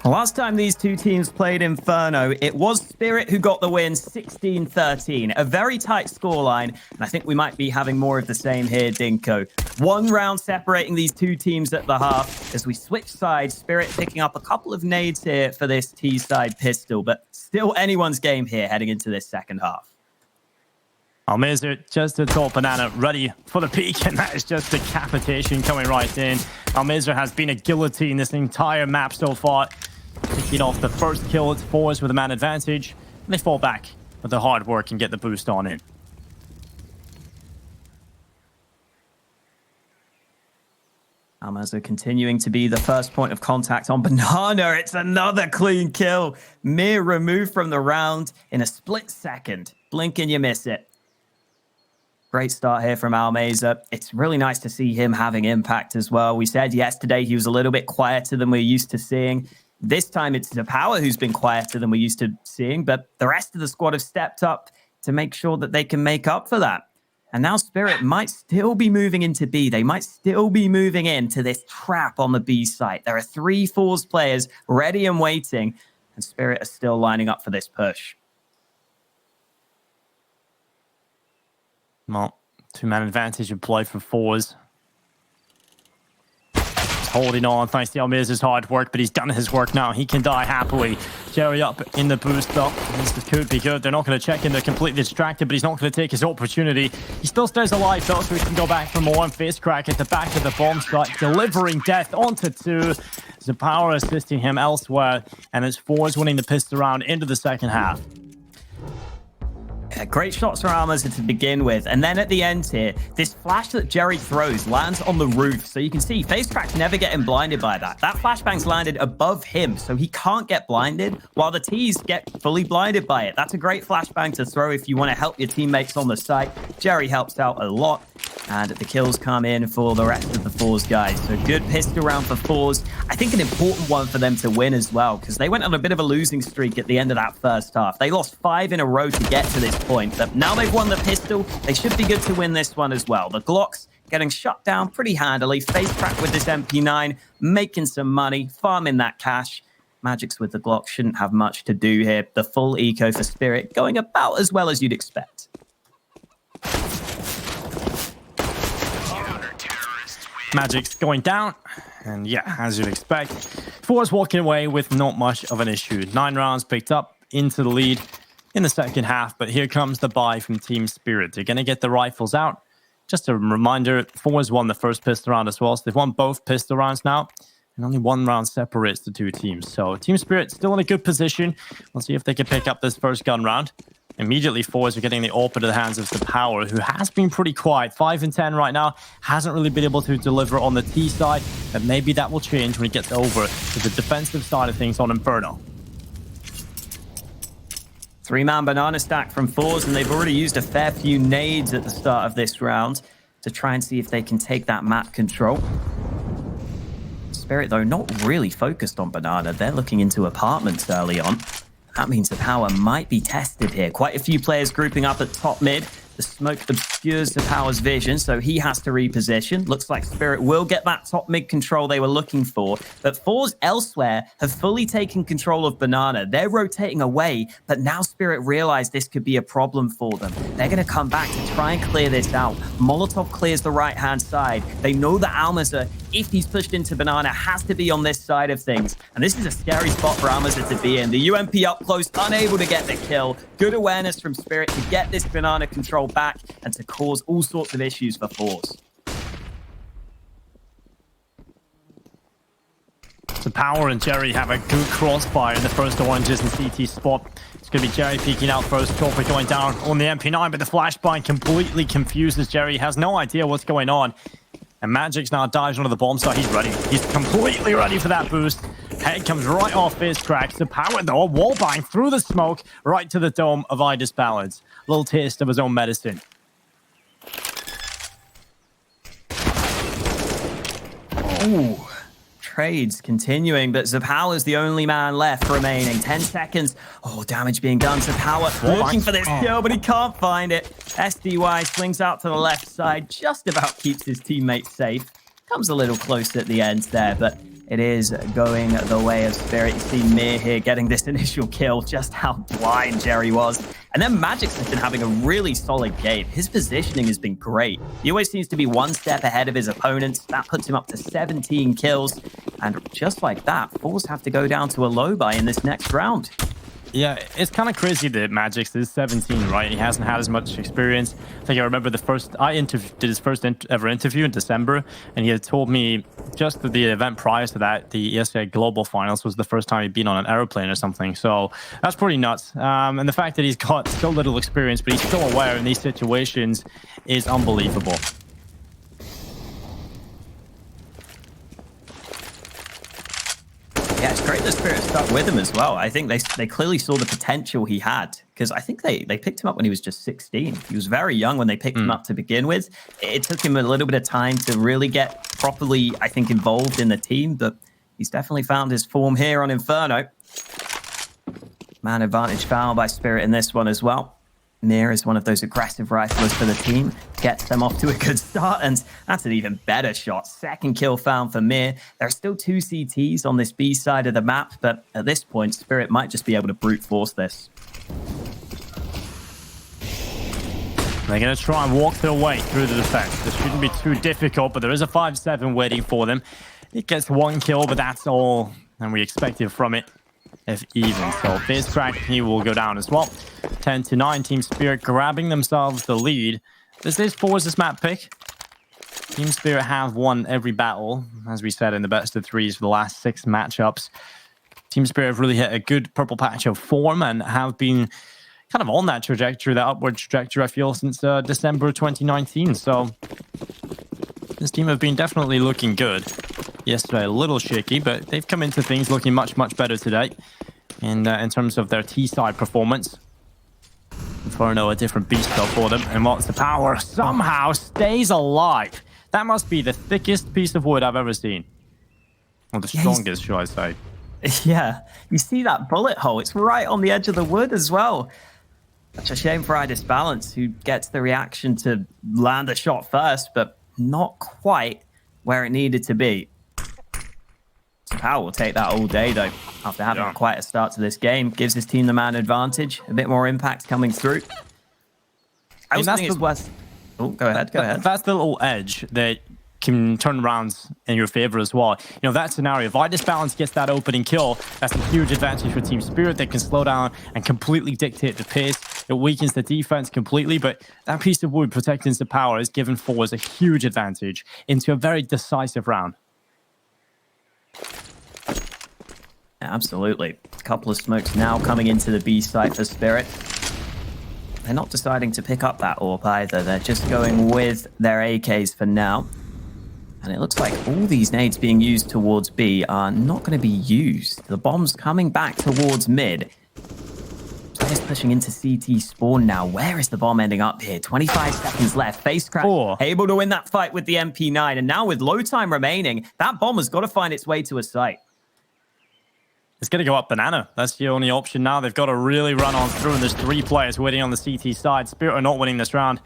Last time these two teams played Inferno, it was Spirit who got the win 16-13. A very tight scoreline, and I think we might be having more of the same here, Dinko. One round separating these two teams at the half. As we switch sides, Spirit picking up a couple of nades here for this T-side pistol, but still anyone's game here heading into this second half. Almeza just to top banana, ready for the peak, and that is just decapitation coming right in. Almeza has been a guillotine this entire map so far. Picking off the first kill, it's ForZe with a man advantage. And they fall back with the hard work and get the boost on it. Almeza continuing to be the first point of contact on Banana. It's another clean kill. Mere removed from the round in a split second. Blink and you miss it. Great start here from Almeza. It's really nice to see him having impact as well. We said yesterday he was a little bit quieter than we're used to seeing. This time it's the Power who's been quieter than we're used to seeing, but the rest of the squad have stepped up to make sure that they can make up for that. And now Spirit might still be moving into B. They might still be moving into this trap on the B site. There are 3 ForZe players ready and waiting, and Spirit are still lining up for this push. Well, 2-man advantage in play for ForZe. Holding on thanks to Almeza's hard work, but he's done his work now. He can die happily. Jerry up in the boost up. This could be good. They're not going to check him. They're completely distracted, but he's not going to take his opportunity. He still stays alive, though, so he can go back for more. And Facecrack at the back of the bomb site, delivering death onto 2. The Power assisting him elsewhere, and it's ForZe winning the pistol round into the second half. Great shots from Almeza to begin with. And then at the end here, this flash that Jerry throws lands on the roof. So you can see Facecrack's never getting blinded by that. That flashbang's landed above him, so he can't get blinded, while the T's get fully blinded by it. That's a great flashbang to throw if you want to help your teammates on the site. Jerry helps out a lot. And the kills come in for the rest of the ForZe guys. So good pistol round for ForZe. I think an important one for them to win as well, because they went on a bit of a losing streak at the end of that first half. They lost 5 in a row to get to this point. But now they've won the pistol, they should be good to win this one as well. The Glocks getting shut down pretty handily. Facecrack with this MP9, making some money, farming that cash. Magics with the Glock shouldn't have much to do here. The full eco for Spirit going about as well as you'd expect. Magic's going down, and yeah, as you'd expect, ForZe walking away with not much of an issue. 9 rounds picked up into the lead in the second half, but here comes the buy from Team Spirit. They're going to get the rifles out. Just a reminder, ForZe won the first pistol round as well, so they've won both pistol rounds now, and only 1 round separates the 2 teams. So Team Spirit still in a good position. We'll see if they can pick up this first gun round. Immediately, ForZe are getting the AWP into the hands of the Power, who has been pretty quiet. 5 and 10 right now. Hasn't really been able to deliver on the T side, but maybe that will change when he gets over to the defensive side of things on Inferno. 3-man banana stack from ForZe, and they've already used a fair few nades at the start of this round to try and see if they can take that map control. Spirit, though, not really focused on banana. They're looking into apartments early on. That means the Power might be tested here. Quite a few players grouping up at top mid. The smoke obscures the Power's vision, so he has to reposition. Looks like Spirit will get that top mid control they were looking for, but ForZe elsewhere have fully taken control of Banana. They're rotating away, but now Spirit realize this could be a problem for them. They're going to come back to try and clear this out. Molotov clears the right-hand side. They know that Almaza, if he's pushed into Banana, has to be on this side of things. And this is a scary spot for Almaza to be in. The UMP up close, unable to get the kill. Good awareness from Spirit to get this Banana control back and to cause all sorts of issues for ForZe. So Power and Jerry have a good crossfire in the first oranges and CT spot. It's going to be Jerry peeking out first. Chopper going down on the MP9, but the flashbang completely confuses Jerry. Has no idea what's going on. And Magic's now dives onto the bomb site. He's ready. He's completely ready for that boost. Head comes right off his cracks. The Power, though, wallbang through the smoke right to the dome of Idis Ballards. Little taste of his own medicine. Ooh. Trades continuing, but Zapower's the only man left remaining. 10 seconds. Oh, damage being done. Zapower looking for this kill, but he can't find it. SDY swings out to the left side, just about keeps his teammates safe. Comes a little close at the end there, but it is going the way of Spirit. You see Mir here getting this initial kill, just how blind Jerry was. And then Magic's has been having a really solid game. His positioning has been great. He always seems to be one step ahead of his opponents. That puts him up to 17 kills. And just like that, ForZe have to go down to a low buy in this next round. Yeah, it's kind of crazy that Magic's is 17, right? He hasn't had as much experience. I think I remember did his first ever interview in December, and he had told me just that the event prior to that, the ESA Global Finals, was the first time he'd been on an airplane or something. So that's pretty nuts. And the fact that he's got so little experience, but he's still aware in these situations is unbelievable. Yeah, it's great that Spirit stuck with him as well. I think they clearly saw the potential he had, because I think they picked him up when he was just 16. He was very young when they picked him up to begin with. It took him a little bit of time to really get properly, I think, involved in the team, but he's definitely found his form here on Inferno. Man advantage foul by Spirit in this one as well. Mir is one of those aggressive riflers for the team. Gets them off to a good start, and that's an even better shot. Second kill found for Mir. There are still 2 CTs on this B side of the map, but at this point, Spirit might just be able to brute force this. They're going to try and walk their way through the defense. This shouldn't be too difficult, but there is a 5-7 waiting for them. It gets 1 kill, but that's all, and we expected from it. If even. So this crack, he will go down as well. 10-9, Team Spirit grabbing themselves the lead. This is ForZe's map pick. Team Spirit have won every battle, as we said in the best of 3s for the last 6 matchups. Team Spirit have really hit a good purple patch of form and have been kind of on that trajectory, that upward trajectory, I feel, since December 2019. So this team have been definitely looking good. Yesterday, a little shaky, but they've come into things looking much, much better today. And in terms of their T-side performance, Inferno, a different beast though for them. And what's the Power? Somehow stays alive. That must be the thickest piece of wood I've ever seen. Or the strongest, should I say. Yeah, you see that bullet hole. It's right on the edge of the wood as well. Such a shame for Idis Ballards, who gets the reaction to land a shot first, but not quite where it needed to be. Power will take that all day, though, after having quite a start to this game. Gives his team the man advantage. A bit more impact coming through. I also think it's worth... Oh, go ahead, go ahead. That's the little edge that can turn rounds in your favor as well. You know, that scenario, if Idis Ballards gets that opening kill, that's a huge advantage for Team Spirit. They can slow down and completely dictate the pace. It weakens the defense completely, but that piece of wood protecting the Power has given ForZe a huge advantage into a very decisive round. Absolutely. A couple of smokes now coming into the B site for Spirit. They're not deciding to pick up that AWP either. They're just going with their AKs for now. And it looks like all these nades being used towards B are not going to be used. The bomb's coming back towards mid. Players pushing into CT spawn now. Where is the bomb ending up here? 25 seconds left. Face crack. Able to win that fight with the MP9. And now with low time remaining, that bomb has got to find its way to a site. It's going to go up Banana. That's the only option now. They've got to really run on through, and there's 3 players waiting on the CT side. Spirit are not winning this round.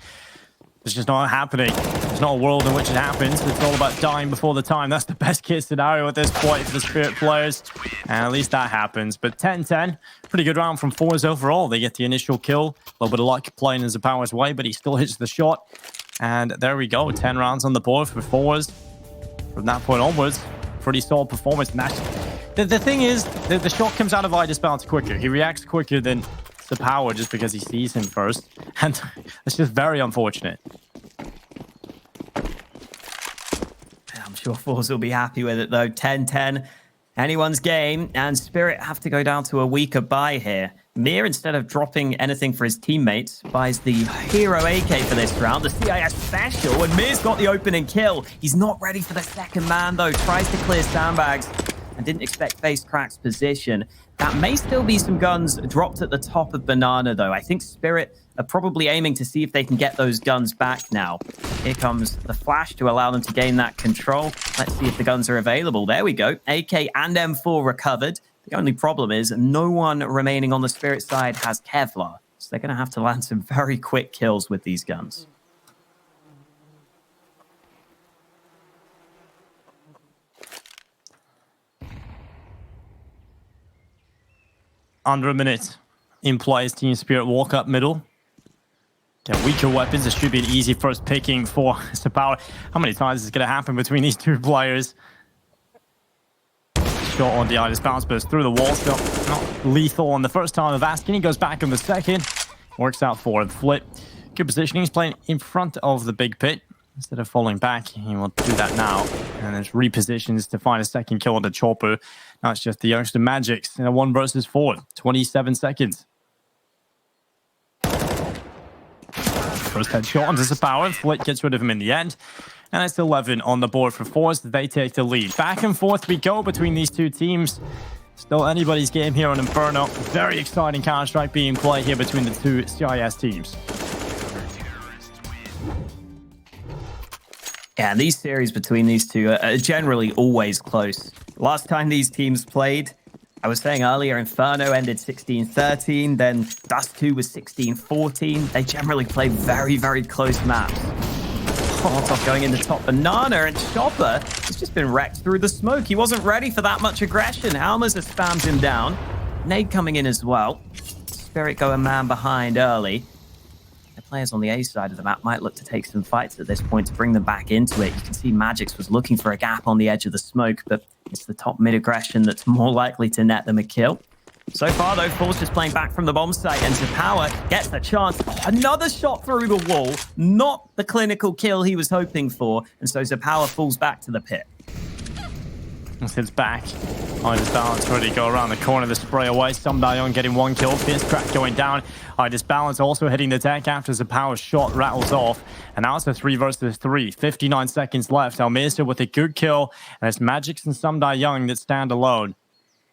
It's just not happening. There's not a world in which it happens. It's all about dying before the time. That's the best case scenario at this point for the Spirit players. And at least that happens. But 10-10, pretty good round from ForZe overall. They get the initial kill. A little bit of luck playing as a Power's way, but he still hits the shot. And there we go. 10 rounds on the board for ForZe. From that point onwards, pretty solid performance. And the thing is, the shot comes out of iDisbalance quicker. He reacts quicker than the Power just because he sees him first. And it's just very unfortunate. I'm sure ForZe will be happy with it, though. 10-10, anyone's game. And Spirit have to go down to a weaker buy here. Mir, instead of dropping anything for his teammates, buys the hero AK for this round, the CIS special, and Mir's got the opening kill. He's not ready for the second man, though. Tries to clear sandbags and didn't expect Face Crack's position. That may still be some guns dropped at the top of Banana, though. I think Spirit are probably aiming to see if they can get those guns back now. Here comes the flash to allow them to gain that control. Let's see if the guns are available. There we go. AK and M4 recovered. The only problem is no one remaining on the Spirit side has Kevlar. So they're going to have to land some very quick kills with these guns. Under a minute in play as Team Spirit walk up middle. Get weaker weapons. It should be an easy first picking for Power. How many times is it going to happen between these two players? Shot on the iDisbalance, but it's through the wall. Still not lethal on the first time of asking. He goes back on the second. Works out for the flip. Good positioning. He's playing in front of the big pit. Instead of falling back, he will do that now. And then repositions to find a second kill on the chopper. Now it's just the youngster Magics in a 1 versus 4. 27 seconds. First headshot onto Power. Flit gets rid of him in the end. And it's 11 on the board for ForZe. They take the lead. Back and forth we go between these two teams. Still anybody's game here on Inferno. Very exciting Counter-Strike being played here between the two CIS teams. Yeah, and these series between these two are generally always close. Last time these teams played, I was saying earlier, Inferno ended 16-13, then Dust 2 was 16-14. They generally play very, very close maps. Molotov going into top Banana, and Chopper has just been wrecked through the smoke. He wasn't ready for that much aggression. Almas has spammed him down. Nade coming in as well. Spirit go a man behind early. The players on the A side of the map might look to take some fights at this point to bring them back into it. You can see Magix was looking for a gap on the edge of the smoke, but it's the top mid aggression that's more likely to net them a kill. So far, though, ForZe just playing back from the bomb site, and Power gets the chance. Oh, another shot through the wall. Not the clinical kill he was hoping for, and so Power falls back to the pit. Sits back. iDisbalance ready to go around the corner. The spray away. Sumdayon getting 1 kill. Fierce Crack going down. iDisbalance also hitting the deck after the Power shot rattles off. And now it's a 3 versus 3. 59 seconds left. Almirza with a good kill. And it's Magix and Sumdayon that stand alone.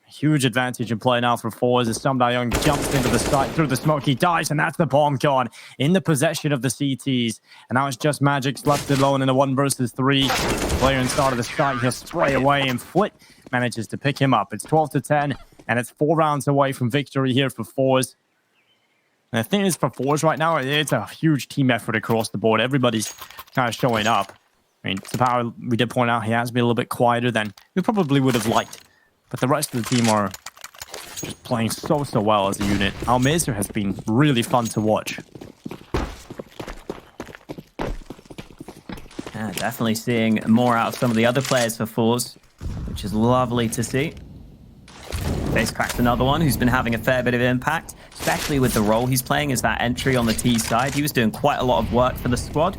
Huge advantage in play now for ForZe as Sumdayon jumps into the site through the smoke. He dies, and that's the bomb gone in the possession of the CTs. And now it's just Magix left alone in a 1 versus 3. Player inside of the site, he'll spray away, and Flit manages to pick him up. It's 12-10, and it's 4 rounds away from victory here for ForZe. And the thing is, for ForZe right now, it's a huge team effort across the board. Everybody's kind of showing up. I mean, Power, we did point out he has been a little bit quieter than we probably would have liked. But the rest of the team are just playing so well as a unit. Almirza has been really fun to watch. Yeah, definitely seeing more out of some of the other players for ForZe, which is lovely to see. Face Crack's another one who's been having a fair bit of impact, especially with the role he's playing as that entry on the T side. He was doing quite a lot of work for the squad.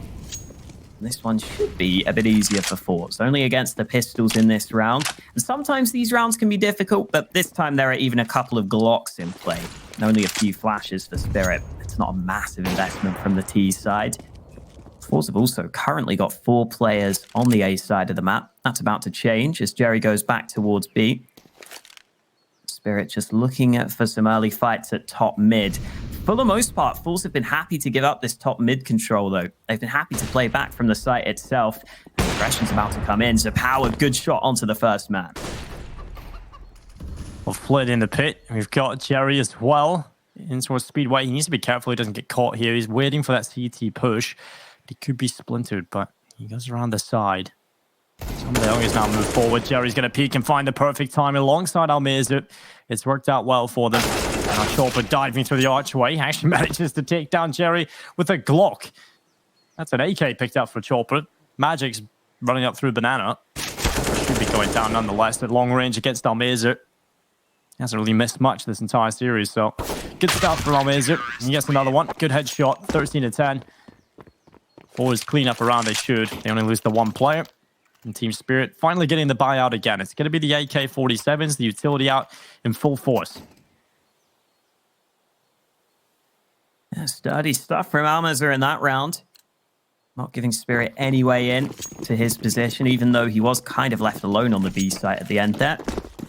This one should be a bit easier for ForZe, only against the pistols in this round. And sometimes these rounds can be difficult, but this time there are even a couple of Glocks in play. And only a few flashes for Spirit. It's not a massive investment from the T side. ForZe have also currently got 4 players on the A side of the map. That's about to change as Jerry goes back towards B. Spirit just looking for some early fights at top mid. For the most part, ForZe have been happy to give up this top mid control, though. They've been happy to play back from the site itself. And aggression's about to come in, so Power, good shot onto the first man. Well, Flit in the pit. We've got Jerry as well. In towards Speedway. He needs to be careful he doesn't get caught here. He's waiting for that CT push. He could be splintered, but he goes around the side. Some of the youngest now move forward. Jerry's going to peek and find the perfect time alongside Almirza. It's worked out well for them. And Chopper diving through the archway actually manages to take down Jerry with a Glock. That's an AK picked up for Chopper. Magic's running up through Banana. Should be going down nonetheless at long range against Almirza. Hasn't really missed much this entire series, so good stuff from Almirza. He gets another one. Good headshot, 13 to 10. Always clean up around they should. They only lose the one player. And Team Spirit finally getting the buyout again. It's going to be the AK-47s, the utility out in full force. Yeah, sturdy stuff from Almirza in that round. Not giving Spirit any way in to his position, even though he was kind of left alone on the B site at the end there.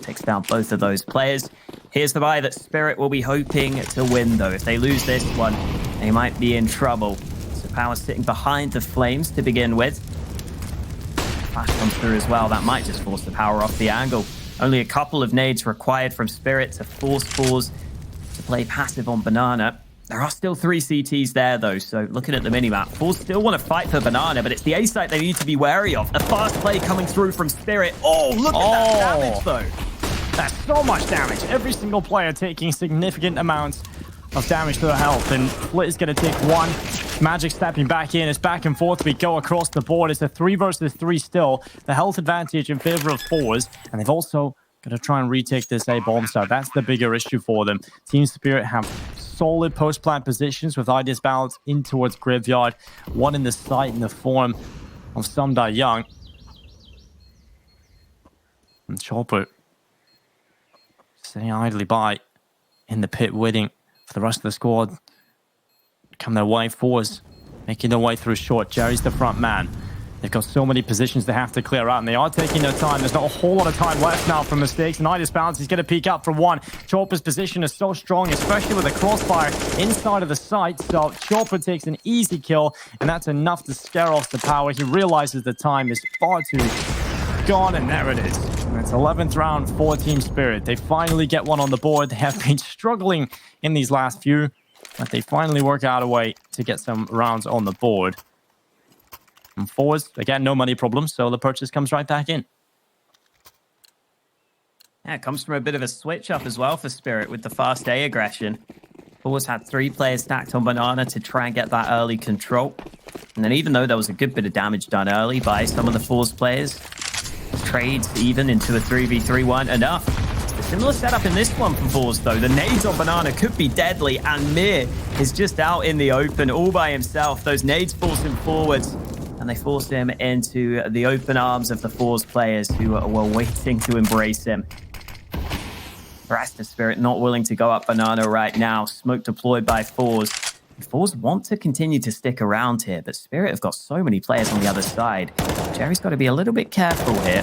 Takes down both of those players. Here's the buy that Spirit will be hoping to win, though. If they lose this one, they might be in trouble. So Power sitting behind the Flames to begin with. Flash comes through as well. That might just force the Power off the angle. Only a couple of nades required from Spirit to force ForZe to play passive on Banana. There are still 3 CTs there, though, so looking at the minimap, ForZe still want to fight for Banana, but it's the A site they need to be wary of. A fast play coming through from Spirit. Oh, look at that damage, though. That's so much damage. Every single player taking significant amounts of damage to their health, and Flit is going to take one. Magic stepping back in. It's back and forth. We go across the board. It's a 3 versus 3 still. The health advantage in favor of ForZe, and they've also got to try and retake this A bomb site. That's the bigger issue for them. Team Spirit have solid post-plant positions with ideas balanced in towards Graveyard. One in the site in the form of Sumdai Young. And Chopper sitting idly by in the pit waiting for the rest of the squad to come their way. ForZe making their way through short. Jerry's the front man. They've got so many positions they have to clear out, and they are taking their time. There's not a whole lot of time left now for mistakes. And Idis Balance, he's going to peek up for one. Chopper's position is so strong, especially with a crossfire inside of the site. So Chopper takes an easy kill, and that's enough to scare off the Power. He realizes the time is far too gone, and there it is. And it's 11th round for Team Spirit. They finally get one on the board. They have been struggling in these last few, but they finally work out a way to get some rounds on the board. And ForZe, again, no money problems, so the purchase comes right back in. Yeah, it comes from a bit of a switch up as well for Spirit with the fast A aggression. ForZe had 3 players stacked on Banana to try and get that early control. And then even though there was a good bit of damage done early by some of the ForZe players, trades even into a 3v3-1 enough. A similar setup in this one from ForZe, though. The nades on Banana could be deadly, and Mir is just out in the open all by himself. Those nades force him forwards, and they forced him into the open arms of the ForZe players who were waiting to embrace him. The rest of Spirit not willing to go up Banana right now. Smoke deployed by ForZe. ForZe want to continue to stick around here, but Spirit have got so many players on the other side. Jerry's got to be a little bit careful here.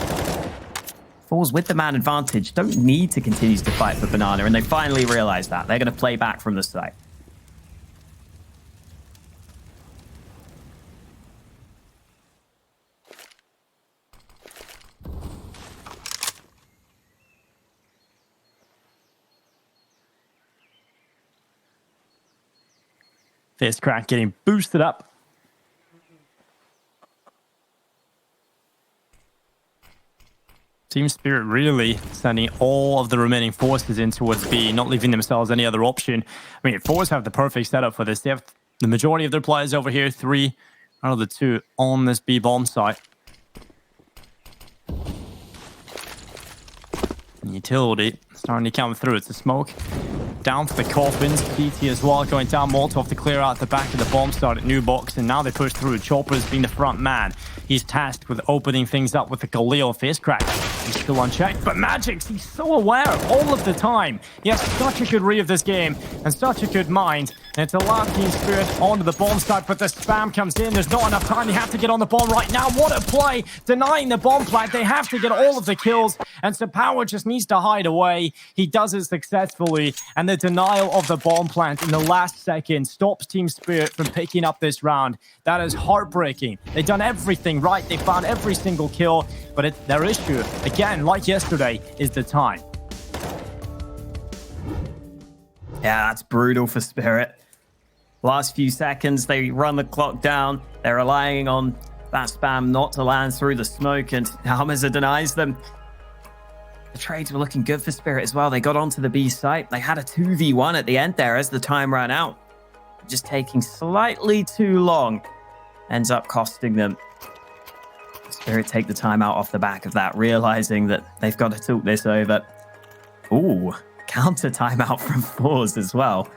ForZe with the man advantage don't need to continue to fight for Banana, and they finally realize that. They're going to play back from the site. Fist Crack getting boosted up. Team Spirit really sending all of the remaining forces in towards B, not leaving themselves any other option. I mean, ForZe have the perfect setup for this. They have the majority of their players over here, 3 out of the 2 on this B bomb site. And utility starting to come through. It's a smoke. Down for the coffins. CT as well going down. Molotov to clear out the back of the bomb site at New Box. And now they push through. Chopper's being the front man. He's tasked with opening things up with the Galil face crack. He's still unchecked. But Magix, he's so aware all of the time. He has such a good read of this game and such a good mind. And it's allowed Team Spirit onto the bomb site, but the spam comes in. There's not enough time. They have to get on the bomb right now. What a play. Denying the bomb plant. They have to get all of the kills. And Power just needs to hide away. He does it successfully. And the denial of the bomb plant in the last second stops Team Spirit from picking up this round. That is heartbreaking. They've done everything right. They found every single kill. But their issue, again, like yesterday, is the time. Yeah, that's brutal for Spirit. Last few seconds, they run the clock down. They're relying on that spam not to land through the smoke, and Almaza denies them. The trades were looking good for Spirit as well. They got onto the B site. They had a 2v1 at the end there as the time ran out. Just taking slightly too long ends up costing them. Spirit take the timeout off the back of that, realizing that they've got to talk this over. Ooh, counter timeout from ForZe as well.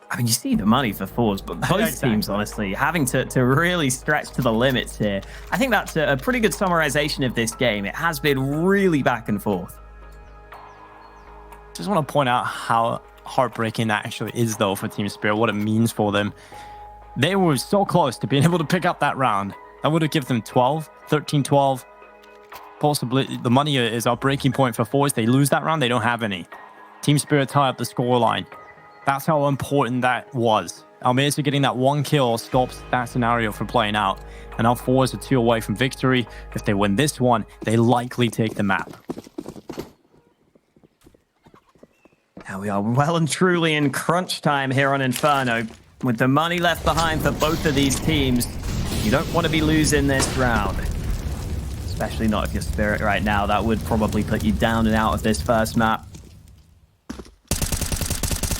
I mean, you see the money for ForZe, but both teams, honestly, having to really stretch to the limits here. I think that's a pretty good summarization of this game. It has been really back and forth. Just want to point out how heartbreaking that actually is, though, for Team Spirit, what it means for them. They were so close to being able to pick up that round. That would have given them 12, 13-12. Possibly the money is our breaking point for ForZe. They lose that round, they don't have any. Team Spirit tie up the scoreline. That's how important that was. Almaza getting that one kill stops that scenario from playing out. And now ForZe are 2 away from victory. If they win this one, they likely take the map. Now we are well and truly in crunch time here on Inferno. With the money left behind for both of these teams, you don't want to be losing this round. Especially not if you're Spirit right now. That would probably put you down and out of this first map.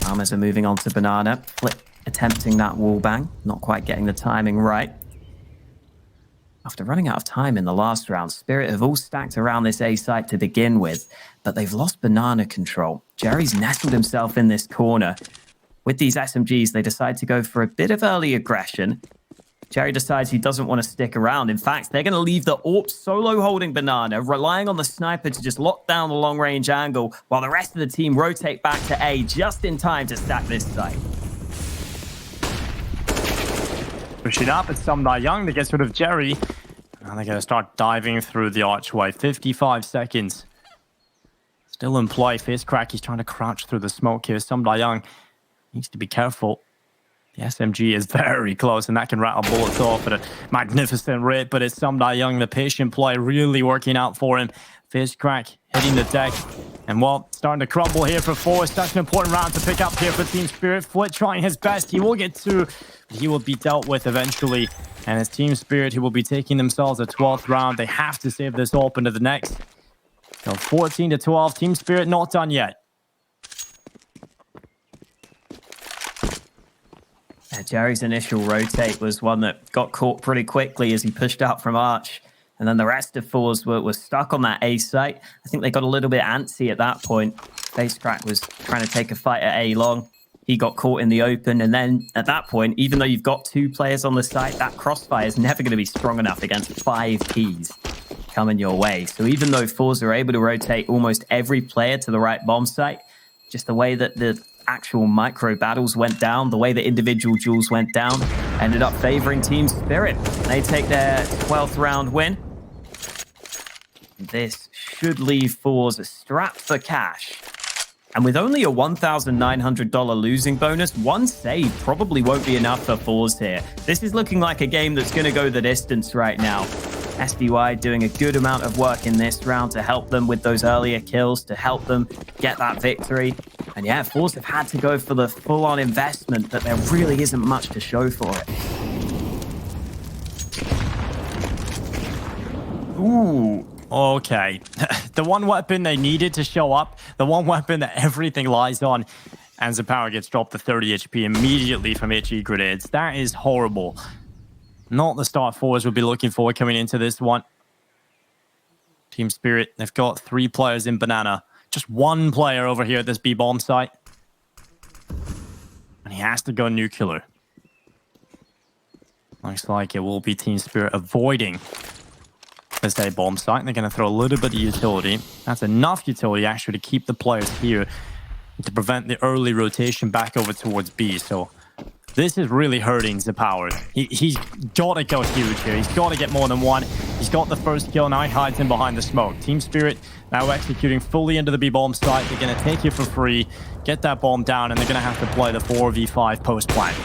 Almaza moving on to Banana. Flip attempting that wall bang. Not quite getting the timing right. After running out of time in the last round, Spirit have all stacked around this A site to begin with, but they've lost banana control. Jerry's nestled himself in this corner. With these SMGs, they decide to go for a bit of early aggression. Jerry decides he doesn't want to stick around. In fact, they're going to leave the AWP solo holding banana, relying on the sniper to just lock down the long-range angle, while the rest of the team rotate back to A just in time to stack this site. Pushing up, it's Young that gets rid of Jerry. And they're going to start diving through the archway. 55 seconds. Still in play. ForZe, he's trying to crouch through the smoke here. Young needs to be careful. The SMG is very close, and that can rattle bullets off at a magnificent rate, but it's Young, the patient play, really working out for him. ForZe hitting the deck. And, well, starting to crumble here for ForZe. Such an important round to pick up here for Team Spirit. Flit trying his best. He will get 2. He will be dealt with eventually. And as Team Spirit, he will be taking themselves a 12th round. They have to save this open to the next. So 14-12. Team Spirit not done yet. Jerry's initial rotate was one that got caught pretty quickly as he pushed out from Arch. And then the rest of ForZe were stuck on that A site. I think they got a little bit antsy at that point. ForZe was trying to take a fight at A long. He got caught in the open. And then at that point, even though you've got 2 players on the site, that crossfire is never going to be strong enough against 5 Ps coming your way. So even though ForZe are able to rotate almost every player to the right bomb site, just the way that the actual micro battles went down, the way the individual duels went down, ended up favoring Team Spirit. They take their 12th round win. This should leave ForZe strapped for cash. And with only a $1,900 losing bonus, one save probably won't be enough for ForZe here. This is looking like a game that's going to go the distance right now. SDY doing a good amount of work in this round to help them with those earlier kills, to help them get that victory. And yeah, ForZe have had to go for the full-on investment, but there really isn't much to show for it. Ooh, okay. The one weapon they needed to show up, the one weapon that everything lies on, and Zapower gets dropped to 30 HP immediately from HE grenades. That is horrible. Not the start ForZe would be looking for coming into this one. Team Spirit, they've got 3 players in Banana. Just 1 player over here at this B-bomb site. And he has to go nuclear. Looks like it will be Team Spirit avoiding this A-bomb site. They're going to throw a little bit of utility. That's enough utility actually to keep the players here to prevent the early rotation back over towards B. So this is really hurting Zapower. He's got to go huge here. He's got to get more than 1. He's got the first kill. Now he hides in behind the smoke. Team Spirit now executing fully into the B-bomb site. They're going to take it for free, get that bomb down, and they're going to have to play the 4v5 post-plant.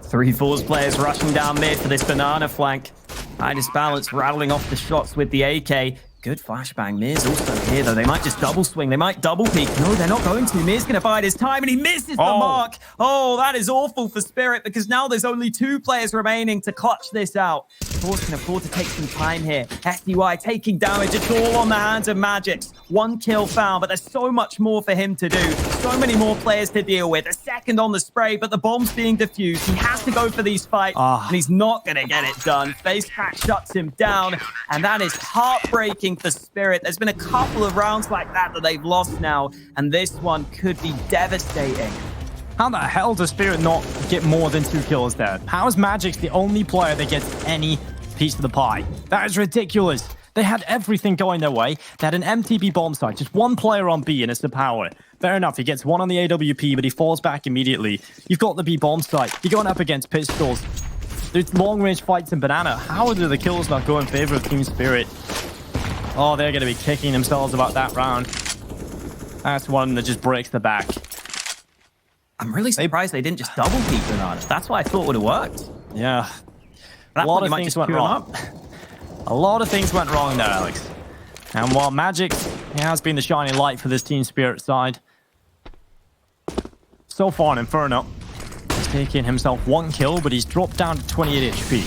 3 ForZe players rushing down mid for this banana flank. Highness Balance rattling off the shots with the AK. Good flashbang. Mir's also here, though. They might just double swing. They might double peek. No, they're not going to. Mir's going to bide his time, and he misses the mark. Oh, that is awful for Spirit, because now there's only 2 players remaining to clutch this out. ForZe can afford to take some time here. SDY taking damage. It's all on the hands of Magix. 1 kill found, but there's so much more for him to do. So many more players to deal with. A second on the spray, but the bomb's being defused. He has to go for these fights, and he's not going to get it done. FaceCrack shuts him down, and that is heartbreaking for Spirit. There's been a couple of rounds like that they've lost now, and this one could be devastating. How the hell does Spirit not get more than 2 kills there? How is Magix the only player that gets any piece of the pie? That is ridiculous. They had everything going their way. They had an MTB bomb site, just 1 player on B, and it's the power. Fair enough, he gets 1 on the AWP, but he falls back immediately. You've got the B bomb site. You're going up against pistols. There's long-range fights in Banana. How do the kills not go in favor of Team Spirit? Oh, they're going to be kicking themselves about that round. That's one that just breaks the back. I'm really surprised they didn't just double peek Banana. That's what I thought would have worked. Yeah. A lot of things went wrong. A lot of things went wrong there, Alex. And while Magix has been the shining light for this Team Spirit side, so far in Inferno, he's taken himself 1 kill, but he's dropped down to 28 HP.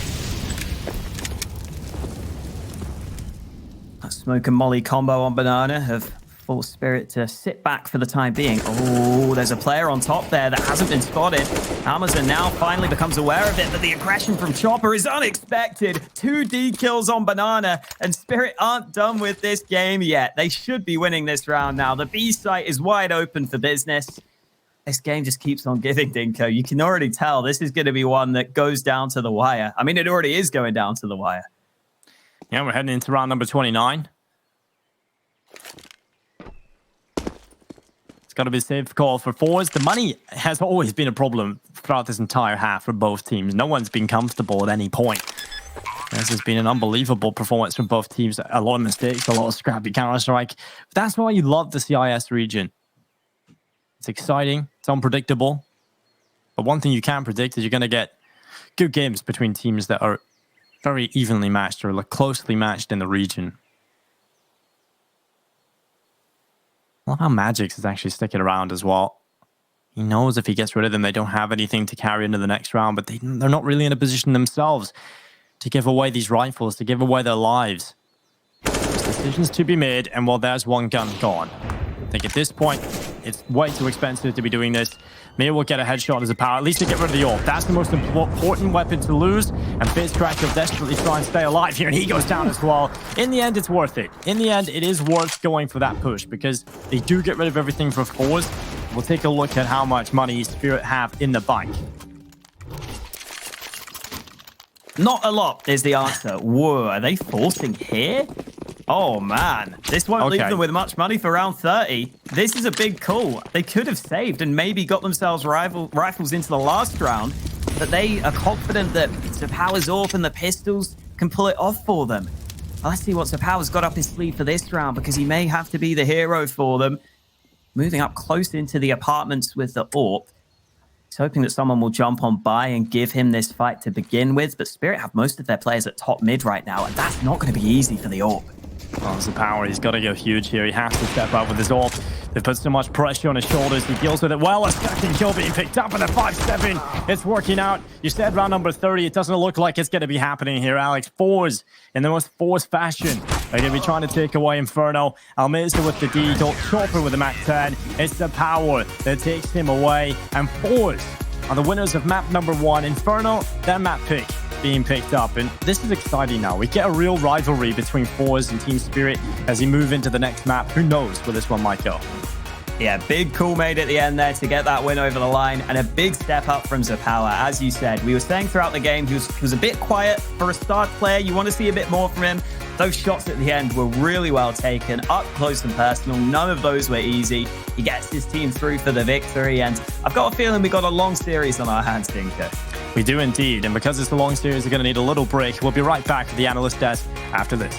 That smoke and molly combo on Banana have forced Spirit to sit back for the time being. Oh, there's a player on top there that hasn't been spotted. Amazon now finally becomes aware of it, but the aggression from Chopper is unexpected. 2 D kills on Banana, and Spirit aren't done with this game yet. They should be winning this round now. The B site is wide open for business. This game just keeps on giving, Dinko. You can already tell this is going to be one that goes down to the wire. I mean, it already is going down to the wire. Yeah, we're heading into round number 29. It's got to be a safe call for ForZe. The money has always been a problem throughout this entire half for both teams. No one's been comfortable at any point. This has been an unbelievable performance from both teams. A lot of mistakes, a lot of scrappy Counter-Strike. That's why you love the CIS region. It's exciting. It's unpredictable. But one thing you can predict is you're going to get good games between teams that are very evenly matched or closely matched in the region. I love how Magix is actually sticking around as well. He knows if he gets rid of them, they don't have anything to carry into the next round, but they're not really in a position themselves to give away these rifles, to give away their lives. There's decisions to be made, and well, there's 1 gun gone. I think at this point, it's way too expensive to be doing this. Maybe we'll get a headshot as a power, at least to get rid of the AWP. That's the most important weapon to lose, and FaceCrack will desperately try and stay alive here, and he goes down as well. In the end, it's worth it. In the end, it is worth going for that push, because they do get rid of everything for ForZe. We'll take a look at how much money Spirit have in the bank. Not a lot is the answer. Whoa, are they forcing here? Oh, man. This won't leave them with much money for round 30. This is a big call. They could have saved and maybe got themselves rifles into the last round, but they are confident that Zapower's AWP and the pistols can pull it off for them. Well, let's see what Zapower's got up his sleeve for this round, because he may have to be the hero for them. Moving up close into the apartments with the AWP. He's hoping that someone will jump on by and give him this fight to begin with, but Spirit have most of their players at top mid right now, and that's not going to be easy for the AWP. Oh, Zapower, he's got to go huge here. He has to step up with his AWP. They've put so much pressure on his shoulders. He deals with it well. A second kill being picked up in a 5-7. It's working out. You said round number 30. It doesn't look like it's going to be happening here, Alex. ForZe, in the most ForZe fashion, they're going to be trying to take away Inferno. Almeza with the D, Chopper with the Mac 10. It's Zapower that takes him away. And ForZe are the winners of map number 1. Inferno, then map pick being picked up, and this is exciting now. We get a real rivalry between ForZe and Team Spirit as he move into the next map. Who knows where this one might go? Yeah, big call made at the end there to get that win over the line, and a big step up from Zapower. As you said, we were saying throughout the game, he was a bit quiet for a start player. You want to see a bit more from him. Those shots at the end were really well taken, up close and personal. None of those were easy. He gets his team through for the victory, and I've got a feeling we got a long series on our hands, Dinko. We do indeed, and because it's a long series, we're going to need a little break. We'll be right back at the analyst desk after this.